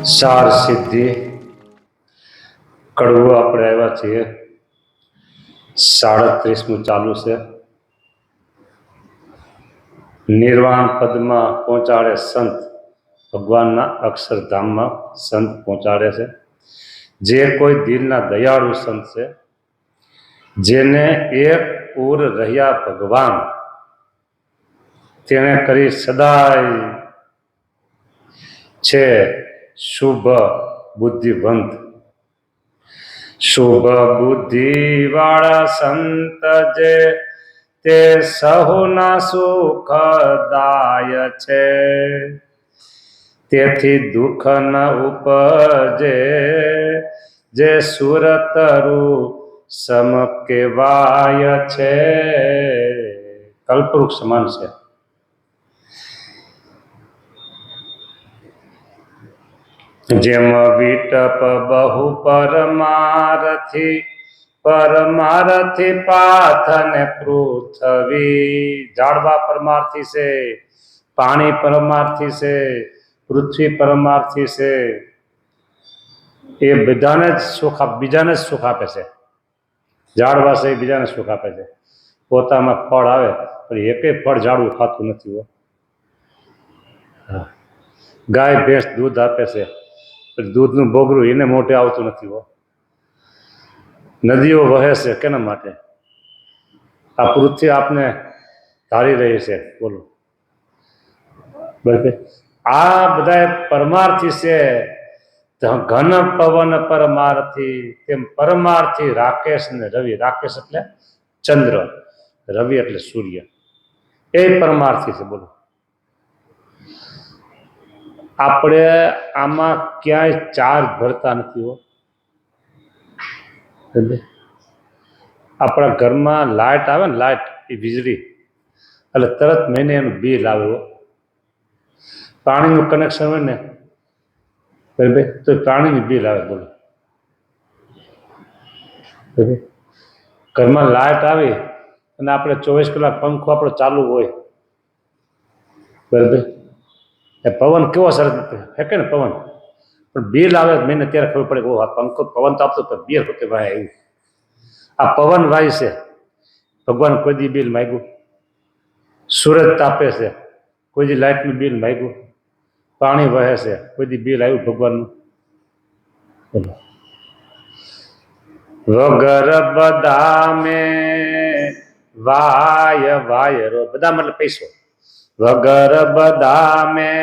સાર સિદ્ધિ કડવું આપણે આવ્યા છીએ 37મું ચાલુ છે. નિર્વાણ પદમાં પહોંચાડે સંત, ભગવાનના અક્ષરધામમાં સંત પહોંચાડે છે. જે કોઈ દિલના દયાળુ સંત છે, જેને એક પૂર રહ્યા ભગવાન, તેણે કરી સદાય છે શુભ બુદ્ધિવંત. શુભ બુદ્ધિ વાળા સંત જે તે સહુના સુખદાય છે. તેથી દુઃખ ન ઉપજે જે સુરતરુ સમ કહેવાય છે. કલ્પવૃક્ષ સમાન છે. જેમ વિટપ બહુ પરમારથી પાથને પૃથ્વી. ઝાડવા પરમાર્થી છે, પાણી પરમાર્થી છે, પૃથ્વી પરમાર્થી છે. એ બધાને જ સુખ બીજાને જ સુખ આપે છે. ઝાડવા છે એ બીજાને સુખ આપે છે. પોતામાં ફળ આવે પણ એકેય ફળ ઝાડવું ખાતું નથી હો. ગાય ભેંસ દૂધ આપે છે, દૂધનું બોગરું એને મોઢે આવતું નથી હો. નદીઓ વહે છે કેના માટે? આ પૃથ્વી આપને ધારી રહી છે. બોલો બરાબર. આ બધા પરમાર્થી છે. ઘન પવન પરમાર્થી, તેમ પરમાર્થી રાકેશ ને રવિ. રાકેશ એટલે ચંદ્ર, રવિ એટલે સૂર્ય. એ પરમાર્થી છે. બોલો આપણે આમાં ક્યાંય ચાર્જ ભરતા નથી હો. આપણા ઘરમાં લાઇટ આવે ને, લાઇટ એ વીજળી એટલે તરત મહિને એનું બિલ આવે હો. પાણીનું કનેક્શન હોય ને બરાબર તો પાણીનું બિલ આવે. બોલો ઘરમાં લાઇટ આવી અને આપણે 24 કલાક પંખો આપણો ચાલુ હોય બરાબર. પવન કેવો સરસ ફેંકે ને પવન, પણ બિલ આવે મહિને ત્યારે ખબર પડે કે આ પંખો પવન તો આપતો બિલ વખતે ભાઈ આવ્યું. આ પવન વાય છે, ભગવાન કોઈ દી બિલ માગ્યું? સૂરજ તાપે છે, કોઈ દી લાઇટનું બિલ માગ્યું? પાણી વહે છે, કોઈ દી બિલ આવ્યું ભગવાનનું? વગર બદામે વાય વાયરો. બધા મતલબ પૈસો. વગર બદામે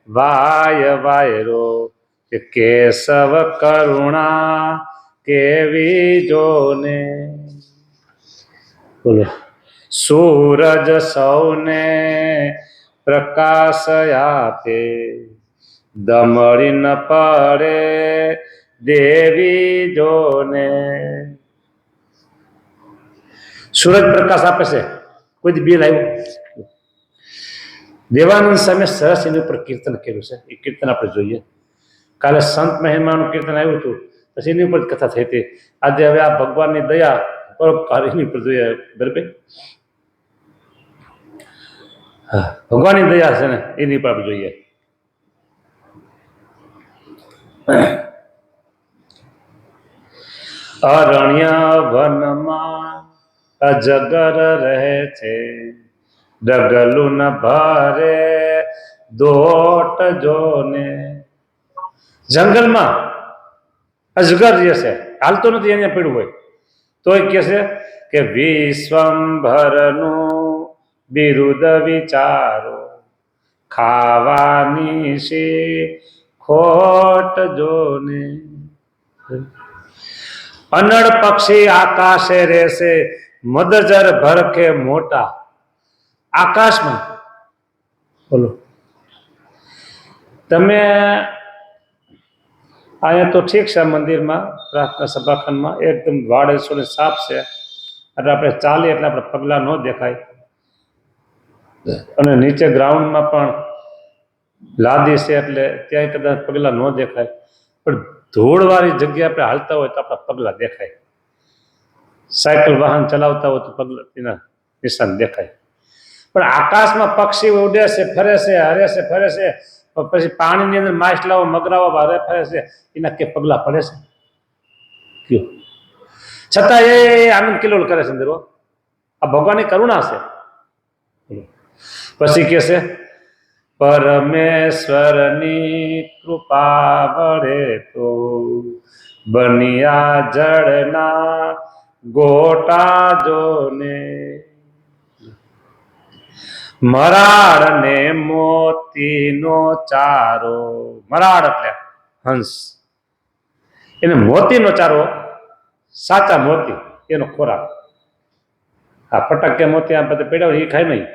વાય વાયરો, કેશવ કરુણા કેવી જોને. બોલો સૂરજ સૌને પ્રકાશ આપે, દમડી ન પડે દેવી જોને. સૂરજ પ્રકાશ આપે છે, કોઈ બિલ આવ્યું? દેવાનંદ સામે સરસ એની ઉપર કીર્તન કર્યું છે. એ કીર્તન આપણે જોઈએ. કાલે સંત મહિમાનું કીર્તન આવ્યું હતું, પછી એની ઉપર કથા થઈ હતી. આજે હવે આ ભગવાનની દયા પરોપકાર એની ઉપર જોઈએ. બરાબર. હા, ભગવાનની દયા છે ને એની ઉપર આપણે જોઈએ. અરણ્ય વનમાં અજગર રહે છે, ડગલું ન ભરે દોટ જોને. જંગલમાં અજગર જે છે હાલતો નથી, એને પીડ્યું હોય તોય કે છે કે વિશ્વંભરનું બિરુદ વિચારો, ખાવાની શી ખોટ જોને. અનડ પક્ષી આકાશે રહેશે, મદજર ભરખે મોટા. આકાશમાં બોલો તમે અહીંયા તો ઠીક છે, મંદિરમાં પ્રાર્થના સભાખંડમાં એકદમ વાડેસો ને સાફ છે, એટલે આપણે ચાલીએ એટલે આપણે પગલાં ન દેખાય. અને નીચે ગ્રાઉન્ડમાં પણ લાદી છે એટલે ત્યાં કદાચ પગલાં ન દેખાય, પણ ધૂળવાળી જગ્યા આપણે હાલતા હોય તો આપણા પગલાં દેખાય. સાયકલ વાહન ચલાવતા હોય તો પગલાં એના નિશાન દેખાય. પણ આકાશમાં પક્ષી ઉડે છે, ફરે છે, હરે છે, ફરે છે, પછી પાણીની અંદર માછલાઓ મગરાઓ ભારે ફરે છે, એના કે પગલા પડે છે કયો? છતાં એ આનંદ કિલોલ કરે છે અંદર. આ ભગવાનની કરુણા છે. પછી કે છે પરમેશ્વરની કૃપા વડે તો બનિયા જળના ગોટા જોને, મરાળ ને મોતીનો ચારો. મરાળ એટલે હંસ, એને મોતીનો ચારો, સાચા મોતી એનો ખોરાક. આ ફટકે મોતી આ બધે પડ્યા એ ખાય નહીં.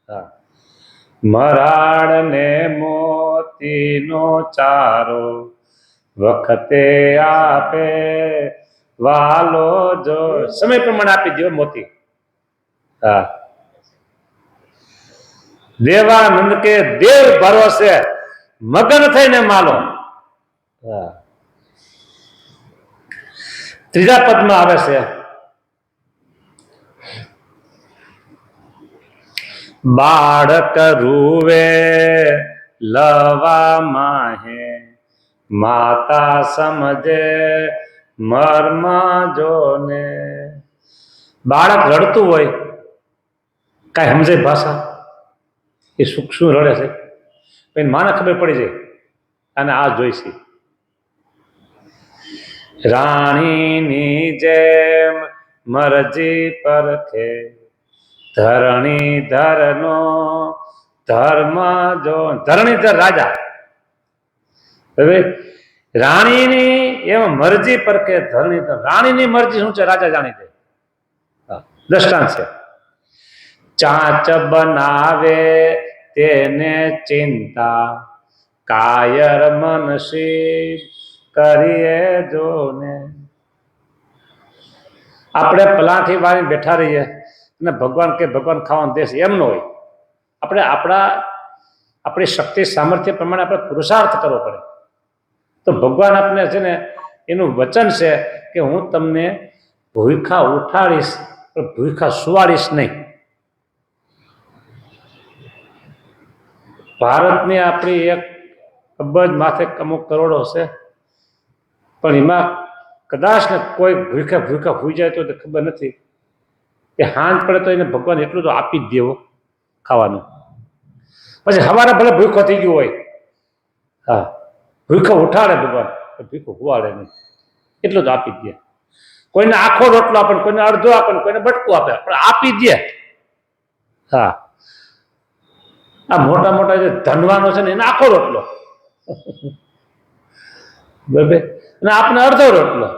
હા, મરાળ ને મોતીનો ચારો વખતે આપે વાલો જો. સમય પ્રમાણે આપી દો મોતી. હા, દેવાનંદ કે દેવ ભરોસે મગન થઈને માલો. હા, ત્રીજા પદમાં આવે છે બાળક રૂવે લવા માહે માતા સમજે મર્મ જોને. બાળક રડતું હોય, કાંઈ સમજે ભાષા, એ શું રડે છે, પછી માને ખબર પડી જાય અને આ જોઈશે. રાણીની જેમ મરજી પરખે ધરણીધરનો ધર્મ જો. ધરણીધર રાજા, હવે રાણીની એમ મરજી પરખે ધરણીધર. રાણીની મરજી શું છે રાજા જાણી દે. દ્રષ્ટાંત છે. ચાંચ બનાવે તેને ચિંતા કાયર મનસી કરીએ જોને. આપણે પલાઠી વાળી બેઠા રહીએ અને ભગવાન કે ભગવાન ખાવાનું દેશે એમ ન હોય. આપણે આપણી શક્તિ સામર્થ્ય પ્રમાણે આપણે પુરુષાર્થ કરવો પડે. તો ભગવાન આપણે છે ને એનું વચન છે કે હું તમને ભૂખા ઉઠાડીશ પણ ભૂખા સુવાડીશ નહીં. ભારતની આપણી 1 અબજ માથે અમુક કરોડો છે, પણ એમાં કદાચ ને કોઈ ભૂખા હોઈ જાય તો ખબર નથી કે હાંજ પડે તો એને ભગવાન એટલું તો આપી જ દેવો ખાવાનું. પછી સવારે ભલે ભૂખો થઈ ગયો હોય, હા, ભૂખો ઉઠાડે ભગવાન, ભૂખો હુવાડે નહીં, એટલું જ આપી દે. કોઈને આખો રોટલો આપે, કોઈને અડધો આપે, કોઈને બટકું આપે, પણ આપી દે. હા, આ મોટા મોટા જે ધનવાનો છે ને એને આખો રોટલો, બરાબર, અને આપને અડધો રોટલો,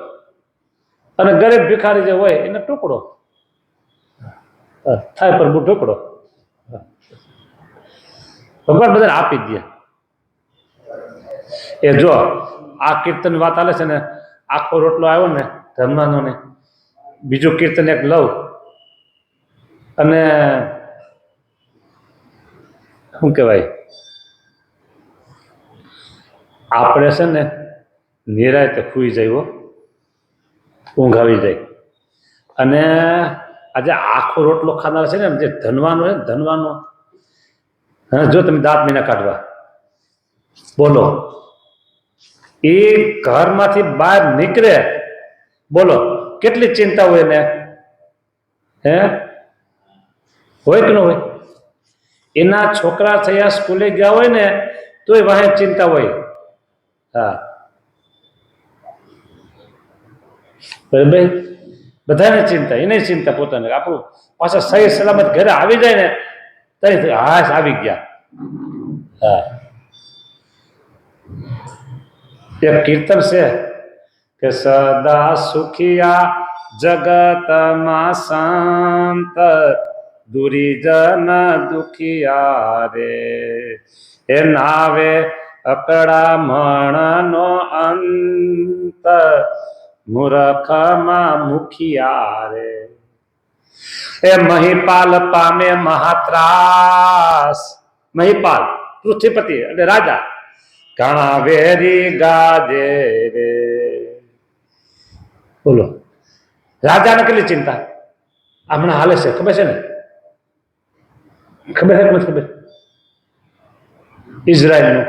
અને ગરીબ ભિખારી જે હોય એને ટુકડો થાય પર ટુકડો. ભગવાન બધાને આપી દે. એ જો આ કીર્તન વાત ચાલે છે ને, આખો રોટલો આવ્યો ને ધનવાનો ને. બીજું કીર્તન એક લઉં અને શું કહેવાય, આપણે છે ને નિરાયતે સૂઈ જાય, ઊંઘ આવી જાય. અને આજે આખો રોટલો ખાનાર છે ને જે ધનવાનો છે ને, ધનવાનો, હા, જો તમે દાંત મીના કાઢવા બોલો, એ ઘરમાંથી બહાર નીકળે, બોલો કેટલી ચિંતા હોય ને. હે, હોય કે ન હોય? એના છોકરા થયા સ્કૂલે ગયા હોય ને તોય વાહે ચિંતા હોય. હા, બરાબર, બધાને ચિંતા, એને ચિંતા પોતાને. આપણું પાછા સહી સલામત ઘરે આવી જાય ને તઈ હાશ આવી ગયા. હા, એક કીર્તન છે કે સદા સુખિયા જગતમાં શાંત દુરીજન દુખિયા રે. એ નાવે અકળામણનો અંત મૂર્ખમાં મુખિયા રે. એ મહિપાલ પામે મહાત્રાસ. મહિપાલ પૃથ્વીપતિ એટલે રાજા, ઘણા વેરી ગાજે રે. બોલો, રાજાને કેટલી ચિંતા. હમણાં હાલે છે ખબર છે ને? ખબર છે કે નથી ખબર? ઇઝરાયલનું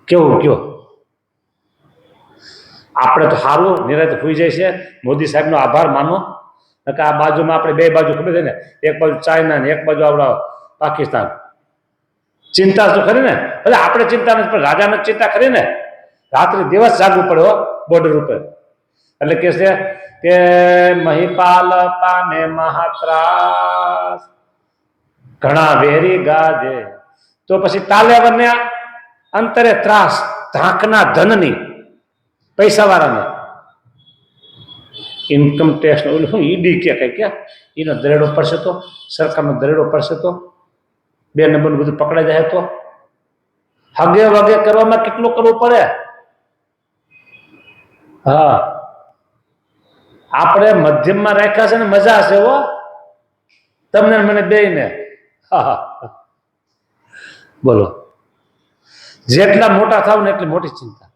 કેવું કયો? આપણે તો સારું નિરાતે હોઈ જાય છે. મોદી સાહેબનો આભાર માનો કે આ બાજુમાં આપણે બે બાજુ ખબર છે ને, એક બાજુ ચાઇના ને એક બાજુ આપણા પાકિસ્તાન. ચિંતા તો ખરી ને, એટલે આપણે ચિંતા નથી પણ રાજાને ચિંતા ખરી ને. રાત્રે દિવસ જાગવું પડે હો બોર્ડર ઉપર. એટલે કે છે કે મહિપાલ પાને મહાત્રાસ ઘણા વેરી ગાજે. તો પછી તાલેવરને અંતરે ત્રાસ ધાકના ધનની, પૈસા વાળાને. ઇન્કમ ટેક્સ ઓલું શું ઈડી કે કઈ ક્યાં એનો દરેડો પડશે તો, સરકારનો દરેડો પડશે તો, 2 નંબરનું બધું પકડાઈ જાય તો હગે વગે કરવામાં કેટલું કરવું પડે. હા, આપણે મધ્યમમાં રાખ્યા છે ને મજા છે હો તમને મને બેયને. હા બોલો, જેટલા મોટા થાવ ને એટલી મોટી ચિંતા.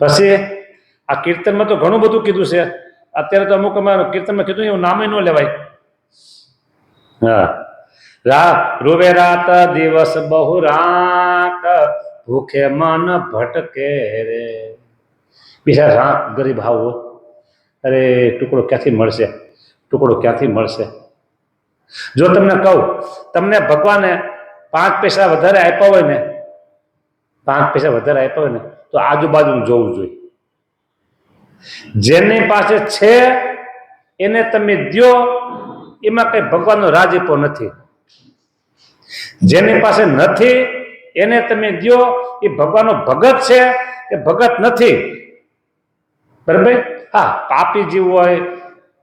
પછી આ કીર્તનમાં તો ઘણું બધું કીધું છે. અત્યારે તો અમુક કીર્તનમાં કીધું એવું નામે ન લેવાય. હા, રોવે રાત દિવસ બહુ રાત ભૂખે મન ભટકે રે. બીજા રાત ગરીબ આવો, અરે ટુકડો ક્યાંથી મળશે, ટુકડો ક્યાંથી મળશે. જો તમને કહું, તમને ભગવાને 5 પૈસા વધારે આપ્યા હોય ને, 5 પૈસા વધારે આપ્યા હોય ને તો આજુબાજુ જોવું જોઈએ. જેની પાસે છે એને તમે દો, એમાં કઈ ભગવાનનો રાજીપો નથી. જેની પાસે નથી એને તમે દો, એ ભગવાનનો ભગત છે કે ભગત નથી. બરાબર? હા, પાપી જીવ હોય,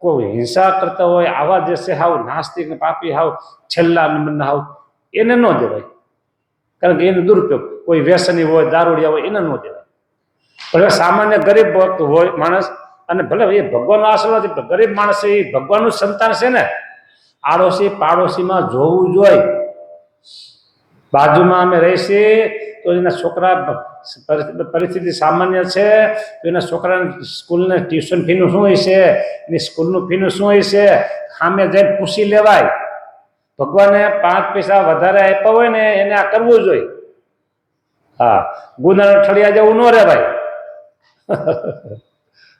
કોઈ હિંસા કરતા હોય, આવા દેશે હાવ નાસ્તિક પાપી હાવ છેલ્લા નંબરના હાવ, એને ન દેવાય. કારણ કે એનો દુરુપયોગ, કોઈ વ્યસની હોય, દારૂડિયા હોય, એને ન દેવાય. પણ સામાન્ય ગરીબ હોય માણસ, અને ભલે એ ભગવાનનો આશીર્વાદ, ગરીબ માણસ એ ભગવાનનું સંતાન છે ને, આડોશી પાડોશીમાં જોવું જોઈએ. બાજુમાં અમે રહીશી તો એના છોકરા પરિસ્થિતિ સામાન્ય છે તો એના છોકરાની સ્કૂલને ટ્યુશન ફીનું શું હોય છે, એની સ્કૂલનું ફીનું શું હોય છે, સામે જઈને પૂછી લેવાય. ભગવાને 5 પૈસા વધારે આપ્યા હોય ને એને આ કરવું જોઈએ. હા, ગુનાના ઠળિયા જેવું ન રહેવાય.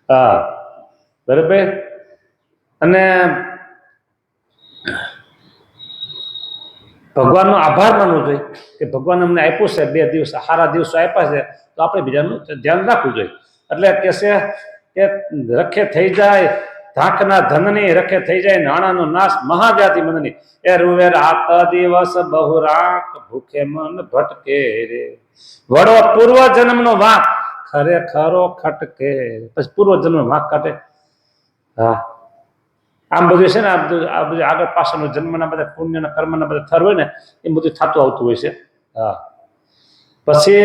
હા, બરાબર. અને ભગવાનનો આભાર માનવો જોઈએ કે ભગવાન અમને આપ્યું છે, 2 દિવસ સારા દિવસો આપ્યા છે, તો આપણે બીજાનું ધ્યાન રાખવું જોઈએ. એટલે કે છે કે રખે થઈ જાય ધાકના ધનની, રખે થઈ જાય નાણાંનો નાશ મહાવ્યાધિ મનની. એ રૂવે રાત દિવસ બહુ રાત ભૂખે મન ભટકે રે. વડો પૂર્વ જન્મનો વાંક ખરેખરો ખટકે. પછી પૂર્વ જન્મનો વાંક કાઢે. હા, આમ બધું છે ને, આ બધું આગળ પાછળનો જન્મના બધા પુણ્યના કર્મના બધા થર હોય ને એ બધું થતું આવતું હોય છે. હા, પછી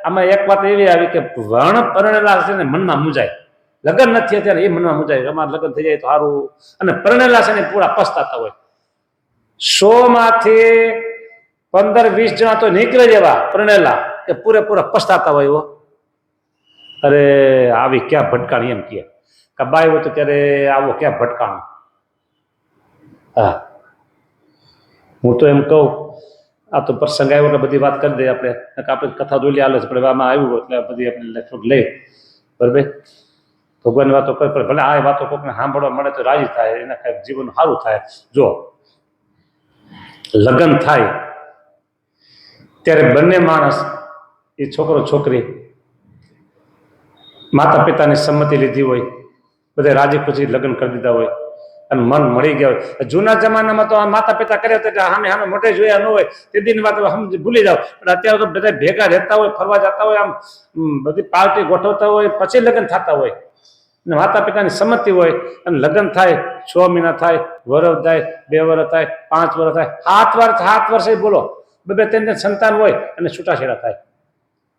આમાં એક વાત એવી આવી કે વર્ણ પરણેલા છે ને મનમાં મુંજાય. લગ્ન નથી અત્યારે એ મનમાં મુંજાય, અમારે લગ્ન થઈ જાય તો સારું. અને પરણેલા છે ને પૂરા પસ્તાતા હોય. 100 માંથી 15-20 જણા તો નીકળે જ એવા પરણેલા કે પૂરેપૂરા પસ્તાતા હોય. અરે આવી ક્યાં ભટકાણી, એમ કે બાઈ હોય તો ત્યારે આવો ક્યાં ભટકાણું. હા, હું તો એમ કહું, આ તો પ્રસંગ આવ્યો એટલે બધી વાત કરી દઈએ આપણે. આપણે કથા દોલી હાલે છે પણ આમાં આવ્યું એટલે બધી આપણે થોડુંક લઈ. બરાબર? ભગવાનની વાતો કરી પડે, ભલે આ વાતો કોઈને સાંભળવા મળે તો રાજી થાય, એના કાંઈક જીવન સારું થાય. જો લગ્ન થાય ત્યારે બંને માણસ, એ છોકરો છોકરી, માતા પિતાની સંમતિ લીધી હોય, બધા રાજી ખુશી લગ્ન કરી દીધા હોય અને મન મળી ગયા હોય. જૂના જમાનામાં તો માતા પિતા કર્યા હતા સામે સામે મોઢે જોયા ન હોય, તે દિન વાત સમજી ભૂલી જાવ. પણ અત્યારે તો બધા ભેગા રહેતા હોય, ફરવા જતા હોય, આમ બધી પાર્ટી ગોઠવતા હોય, પછી લગ્ન થતા હોય. અને માતા પિતાની સંમતિ હોય અને લગ્ન થાય. 6 મહિના થાય, વર્ષ થાય, 2 વર્ષ થાય, 5 વર્ષ થાય, 7 વર્ષે બોલો 2-3 સંતાન હોય અને છૂટાછેડા થાય.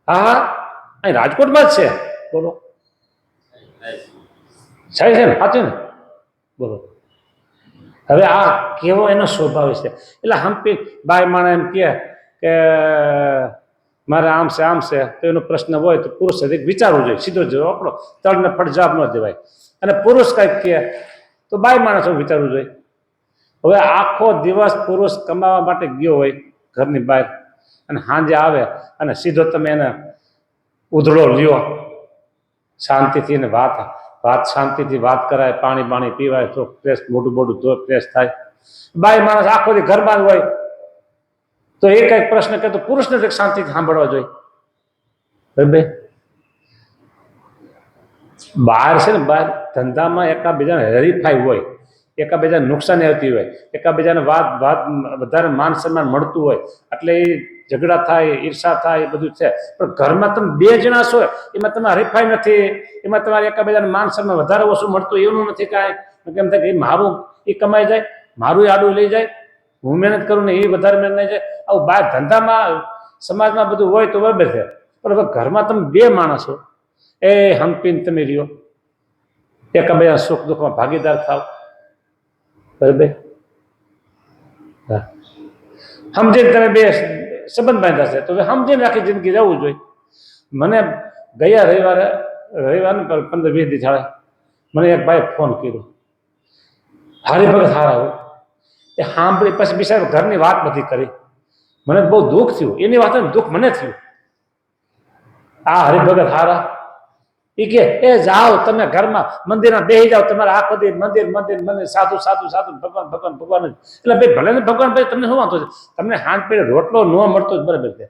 હા, અહીં રાજકોટમાં જ છે. બોલો, થાય છે ને? સાચું ને? બોલો. હવે આ કેવો એનો સ્વભાવ છે. એટલે હંપી બાઈ માણા એમ કે મારે આમ છે તો એનો પ્રશ્ન હોય તો પુરુષ વિચારવું જોઈએ. સીધો જવાબ આપણો તળને ફટ જવાબ ન દેવાય. અને પુરુષ કંઈક કહે તો બાઈ માણસ વિચારવું જોઈએ. હવે આખો દિવસ પુરુષ કમાવા માટે ગયો હોય ઘરની બહાર અને સાંજે આવે અને સીધો તમે એને ઉધડો લ્યો, શાંતિથી ને વાત શાંતિથી વાત કરાય, પાણી પીવાય, તો ફ્રેશ મોઢું ધો ફ્રેશ થાય. બાઈ માણસ આખો દી ઘરમાં જ હોય તો એ કઈક પ્રશ્ન કરે તો પુરુષને જ શાંતિથી સાંભળવા જોઈએ. બરાબર? બહાર છે ને, બહાર ધંધામાં એકાબીજાને હરીફાઈ હોય, એકાબીજાને નુકસાની આવતી હોય, એકાબીજાને વાત વધારે માન સન્માન મળતું હોય, એટલે એ ઝઘડા થાય, ઈર્ષા થાય, એ બધું છે. પણ ઘરમાં તમે બે જણા છો, એમાં તમે હરીફાઈ નથી, એમાં તમારે એકાબીજાને માન સન્માન વધારે ઓછું મળતું એવું નથી કાંઈ. કેમ થાય કે મારું એ કમાઈ જાય, મારું આડું લઈ જાય, હું મહેનત કરું ને એ વધારે મહેનત નહીં જાય. આવું બહાર ધંધામાં સમાજમાં બધું હોય તો બરાબર છે, પણ હવે ઘરમાં તમે બે માણસો એ હંપીને તમે રહ્યો, એકાબીજા સુખ દુઃખમાં ભાગીદાર થાવ. બરાબર? સમજીને તમે બે સંબંધ બાંધ્યા છે તો સમજીને આખી જિંદગી રહેવું જોઈએ. મને ગયા રવિવારે 15-20 દી થયા મને એક ભાઈ ફોન કર્યો, હરિભગત હારા હોય, એ સાંભળી પછી બિચારો ઘરની વાત બધી કરી, મને બહુ દુઃખ થયું. એની વાત દુઃખ મને થયું. આ હરિભગત હારા એ કે એ જાઓ તમે ઘરમાં મંદિરમાં બેસી જાઓ, તમારે આખો દી મંદિર સાધુ ભગવાન. એટલે ભાઈ ભલે ને ભગવાન, ભાઈ તમને શું વાંધો છે? તમને હાથ પેડે રોટલો ન મળતો જ બરાબર છે.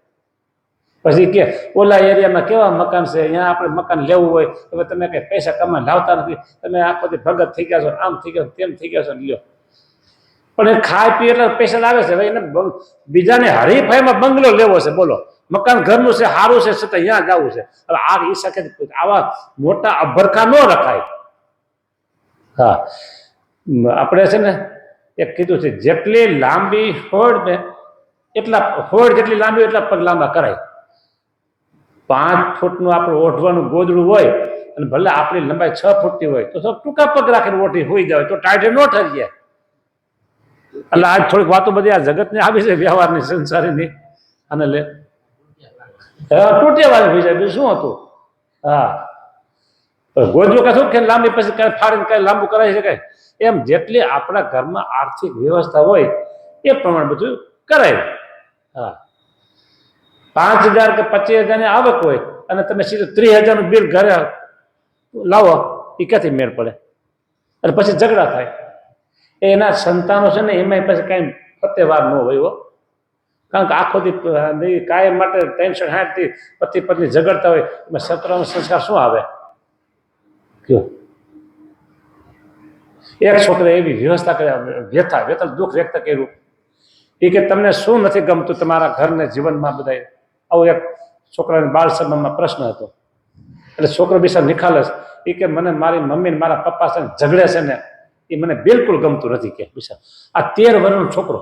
પછી કે ઓલા એરિયામાં કેવા મકાન છે, અહીંયા આપણે મકાન લેવું હોય તો તમે કઈ પૈસા કમાઈને લાવતા નથી, તમે આખો દી ભગત થઈ ગયા છો, આમ થઈ ગયા, તેમ થઈ ગયા છો, લ્યો. પણ એ ખાય પી એટલે પૈસા લાવે છે. એને બીજાને હરીફાઈમાં બંગલો લેવો છે, બોલો. મકાન ઘરનું છે, સારું છે, છતાં અહીંયા જવું છે. હવે આ એ શકે આવા મોટા અભરખા ન રખાય. હા, આપણે છે ને એક કીધું છે, જેટલી લાંબી હોડ ને એટલા હોડ જેટલી લાંબી એટલા પગ લાંબા કરાય. 5 ફૂટનું આપણું ઓઢવાનું ગોદડું હોય અને ભલે આપણી લંબાઈ 6 ફૂટની હોય તો ટૂંકા પગ રાખીને ઓઢી હોઈ જાય તો ટાઈટે ન ઠરી જાય. એટલે આજ થોડીક વાતો બધી આ જગતને આવી છે, વ્યવહારની, સંસારીની, અને લે તૂટ્યા વાળી હોઈ જાય. બીજું શું હતું? હા, ગોદડું કશું કે લાંબી પછી કઈ ફાડીને કઈ લાંબુ કરાવી શકાય એમ. જેટલી આપણા ઘરમાં આર્થિક વ્યવસ્થા હોય એ પ્રમાણે બધું કરાય. હા, 5,000 કે 25,000 ની આવક હોય અને તમે સીધું 30,000 નું બિલ ઘરે લાવો, એ ક્યાંથી મેળ પડે? અને પછી ઝઘડા થાય. એના સંતાનો છે ને એમાં પછી કઈ ફતેવાર ન હોય. કારણ કે આખો દી કાયમ માટે 360 થી પતિ પત્ની ઝઘડતા હોય, એમાં સત્રનો સંસ્કાર શું આવે? કયો? એક છોકરે એવી વ્યવસ્થા કરી, દુઃખ વ્યક્ત કર્યું એ કે તમને શું નથી ગમતું તમારા ઘરને જીવનમાં બધા? આવું એક છોકરાને બાળ સભામાં પ્રશ્ન હતો. એટલે છોકરો બિચારો નિખાલસ એ કે મને મારી મમ્મી ને મારા પપ્પા છે ઝઘડે છે ને એ મને બિલકુલ ગમતું નથી કે બિચારો. આ 13 વર્ષનો છોકરો.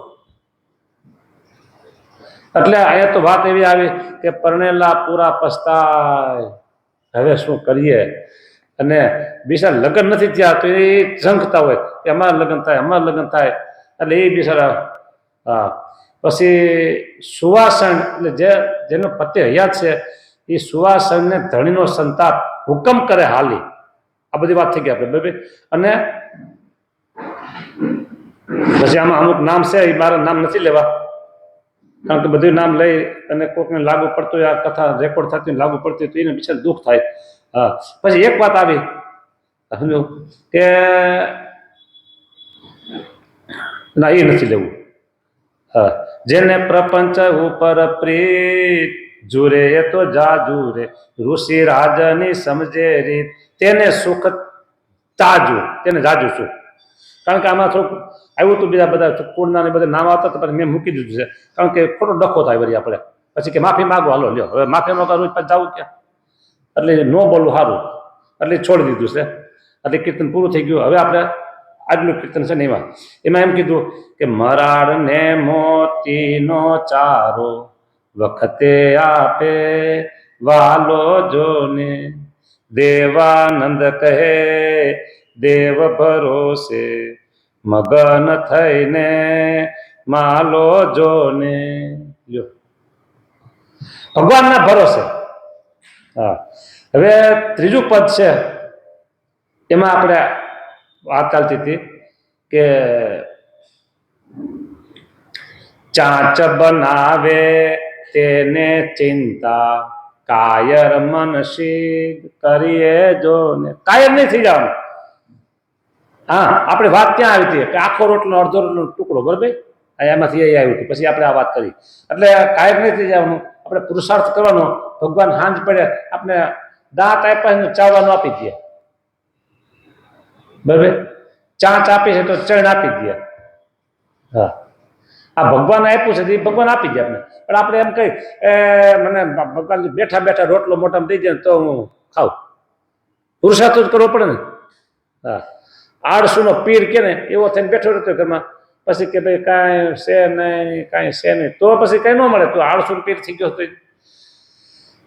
એટલે અહીંયા તો વાત એવી આવી કે પરણેલા પૂરા પસ્તાય, હવે શું કરીએ? અને બિચારા લગ્ન નથી થયા તો એ ઝંખતા હોય કે અમારા લગ્ન થાય. એટલે એ બિચારા પછી સુવાસણ, એટલે જેનો પતિ હયાત છે એ સુવાસણને ધણીનો સંતાપ હુકમ કરે હાલી. આ બધી વાત થઈ ગઈ આપણે બરાબર. અને પછી આમાં અમુક નામ છે, એ મારા નામ નથી લેવા, કારણ કે બધું નામ લઈ અને કોઈકને લાગુ પડતું હોય, આ કથા રેકોર્ડ થતી લાગુ પડતી હોય તો એને બિચાર દુઃખ થાય. હા, પછી એક વાત આવી સમજો કે ના એ નથી લેવું. હા, જેને પ્રપંચ ઉપર પ્રીત જુરે એ તો જાજુ રે, ઋષિ રાજની સમજે રીત, તેને સુખ તાજુ, તેને જાજુ સુખ. કારણ કે આમાં થોડુંક આવ્યું હતું, બીજા બધા કુળના ને બધા નામ આવતા હતા, મેં મૂકી દીધું છે. કારણ કે ખોટો ડખો થાય વળી આપણે. પછી કે માફી માગો, હાલો લ્યો હવે માફી માગવા રોજ પાછું જવું ક્યાં? એટલે ન બોલવું સારું, એટલે છોડી દીધું છે. એટલે કીર્તન પૂરું થઈ ગયું. હવે આપણે આજનું કીર્તન છે ને એમાં એમ કીધું કે મરાળ ને મોતીનો ચારો વખતે આપે વાલો જોને, દેવાનંદ કહે દેવ ભરોસે, મગન થઈને માલો જોને. લ્યો, ભગવાનના ભરોસે. હા, હવે ત્રીજું પદ છે એમાં આપણે વાત ચાલતી હતી કે ચાંચ બનાવે તેને ચિંતા, કાયર મન સિદ્ધ કરીએ જો ને. કાયર નહીં થઈ જવાનું. હા, આપણે વાત ક્યાં આવી હતી કે આખો રોટલો અડધો રોટલો ટુકડો, બરાબર, એમાંથી એ આવ્યું હતું. પછી આપણે આ વાત કરી. એટલે કાયર નહીં થઈ જવાનું, આપણે પુરુષાર્થ કરવાનો. ભગવાન હાંજ પડે આપણે દાંત આપ્યા ચાવવાનું આપી દે, બરાબર. ચાંચ આપી છે તો ચણ આપી દે. હા, આ ભગવાન આપ્યું છે એ ભગવાન આપી દે આપણે. પણ આપણે એમ કહી મને ભગવાન બેઠા બેઠા રોટલો મોટામાં દઈ દે તો હું ખાઉં. પુરુષાર્થ જ કરવો પડે ને. હા, આળસુનો પીર કે ને એવો થઈને બેઠો રહેતો ઘરમાં. પછી કે ભાઈ કાંઈ છે નહીં, કાંઈ છે નહીં, તો પછી કઈ ન મળે. તો આળસુનો પીર થઈ ગયો તો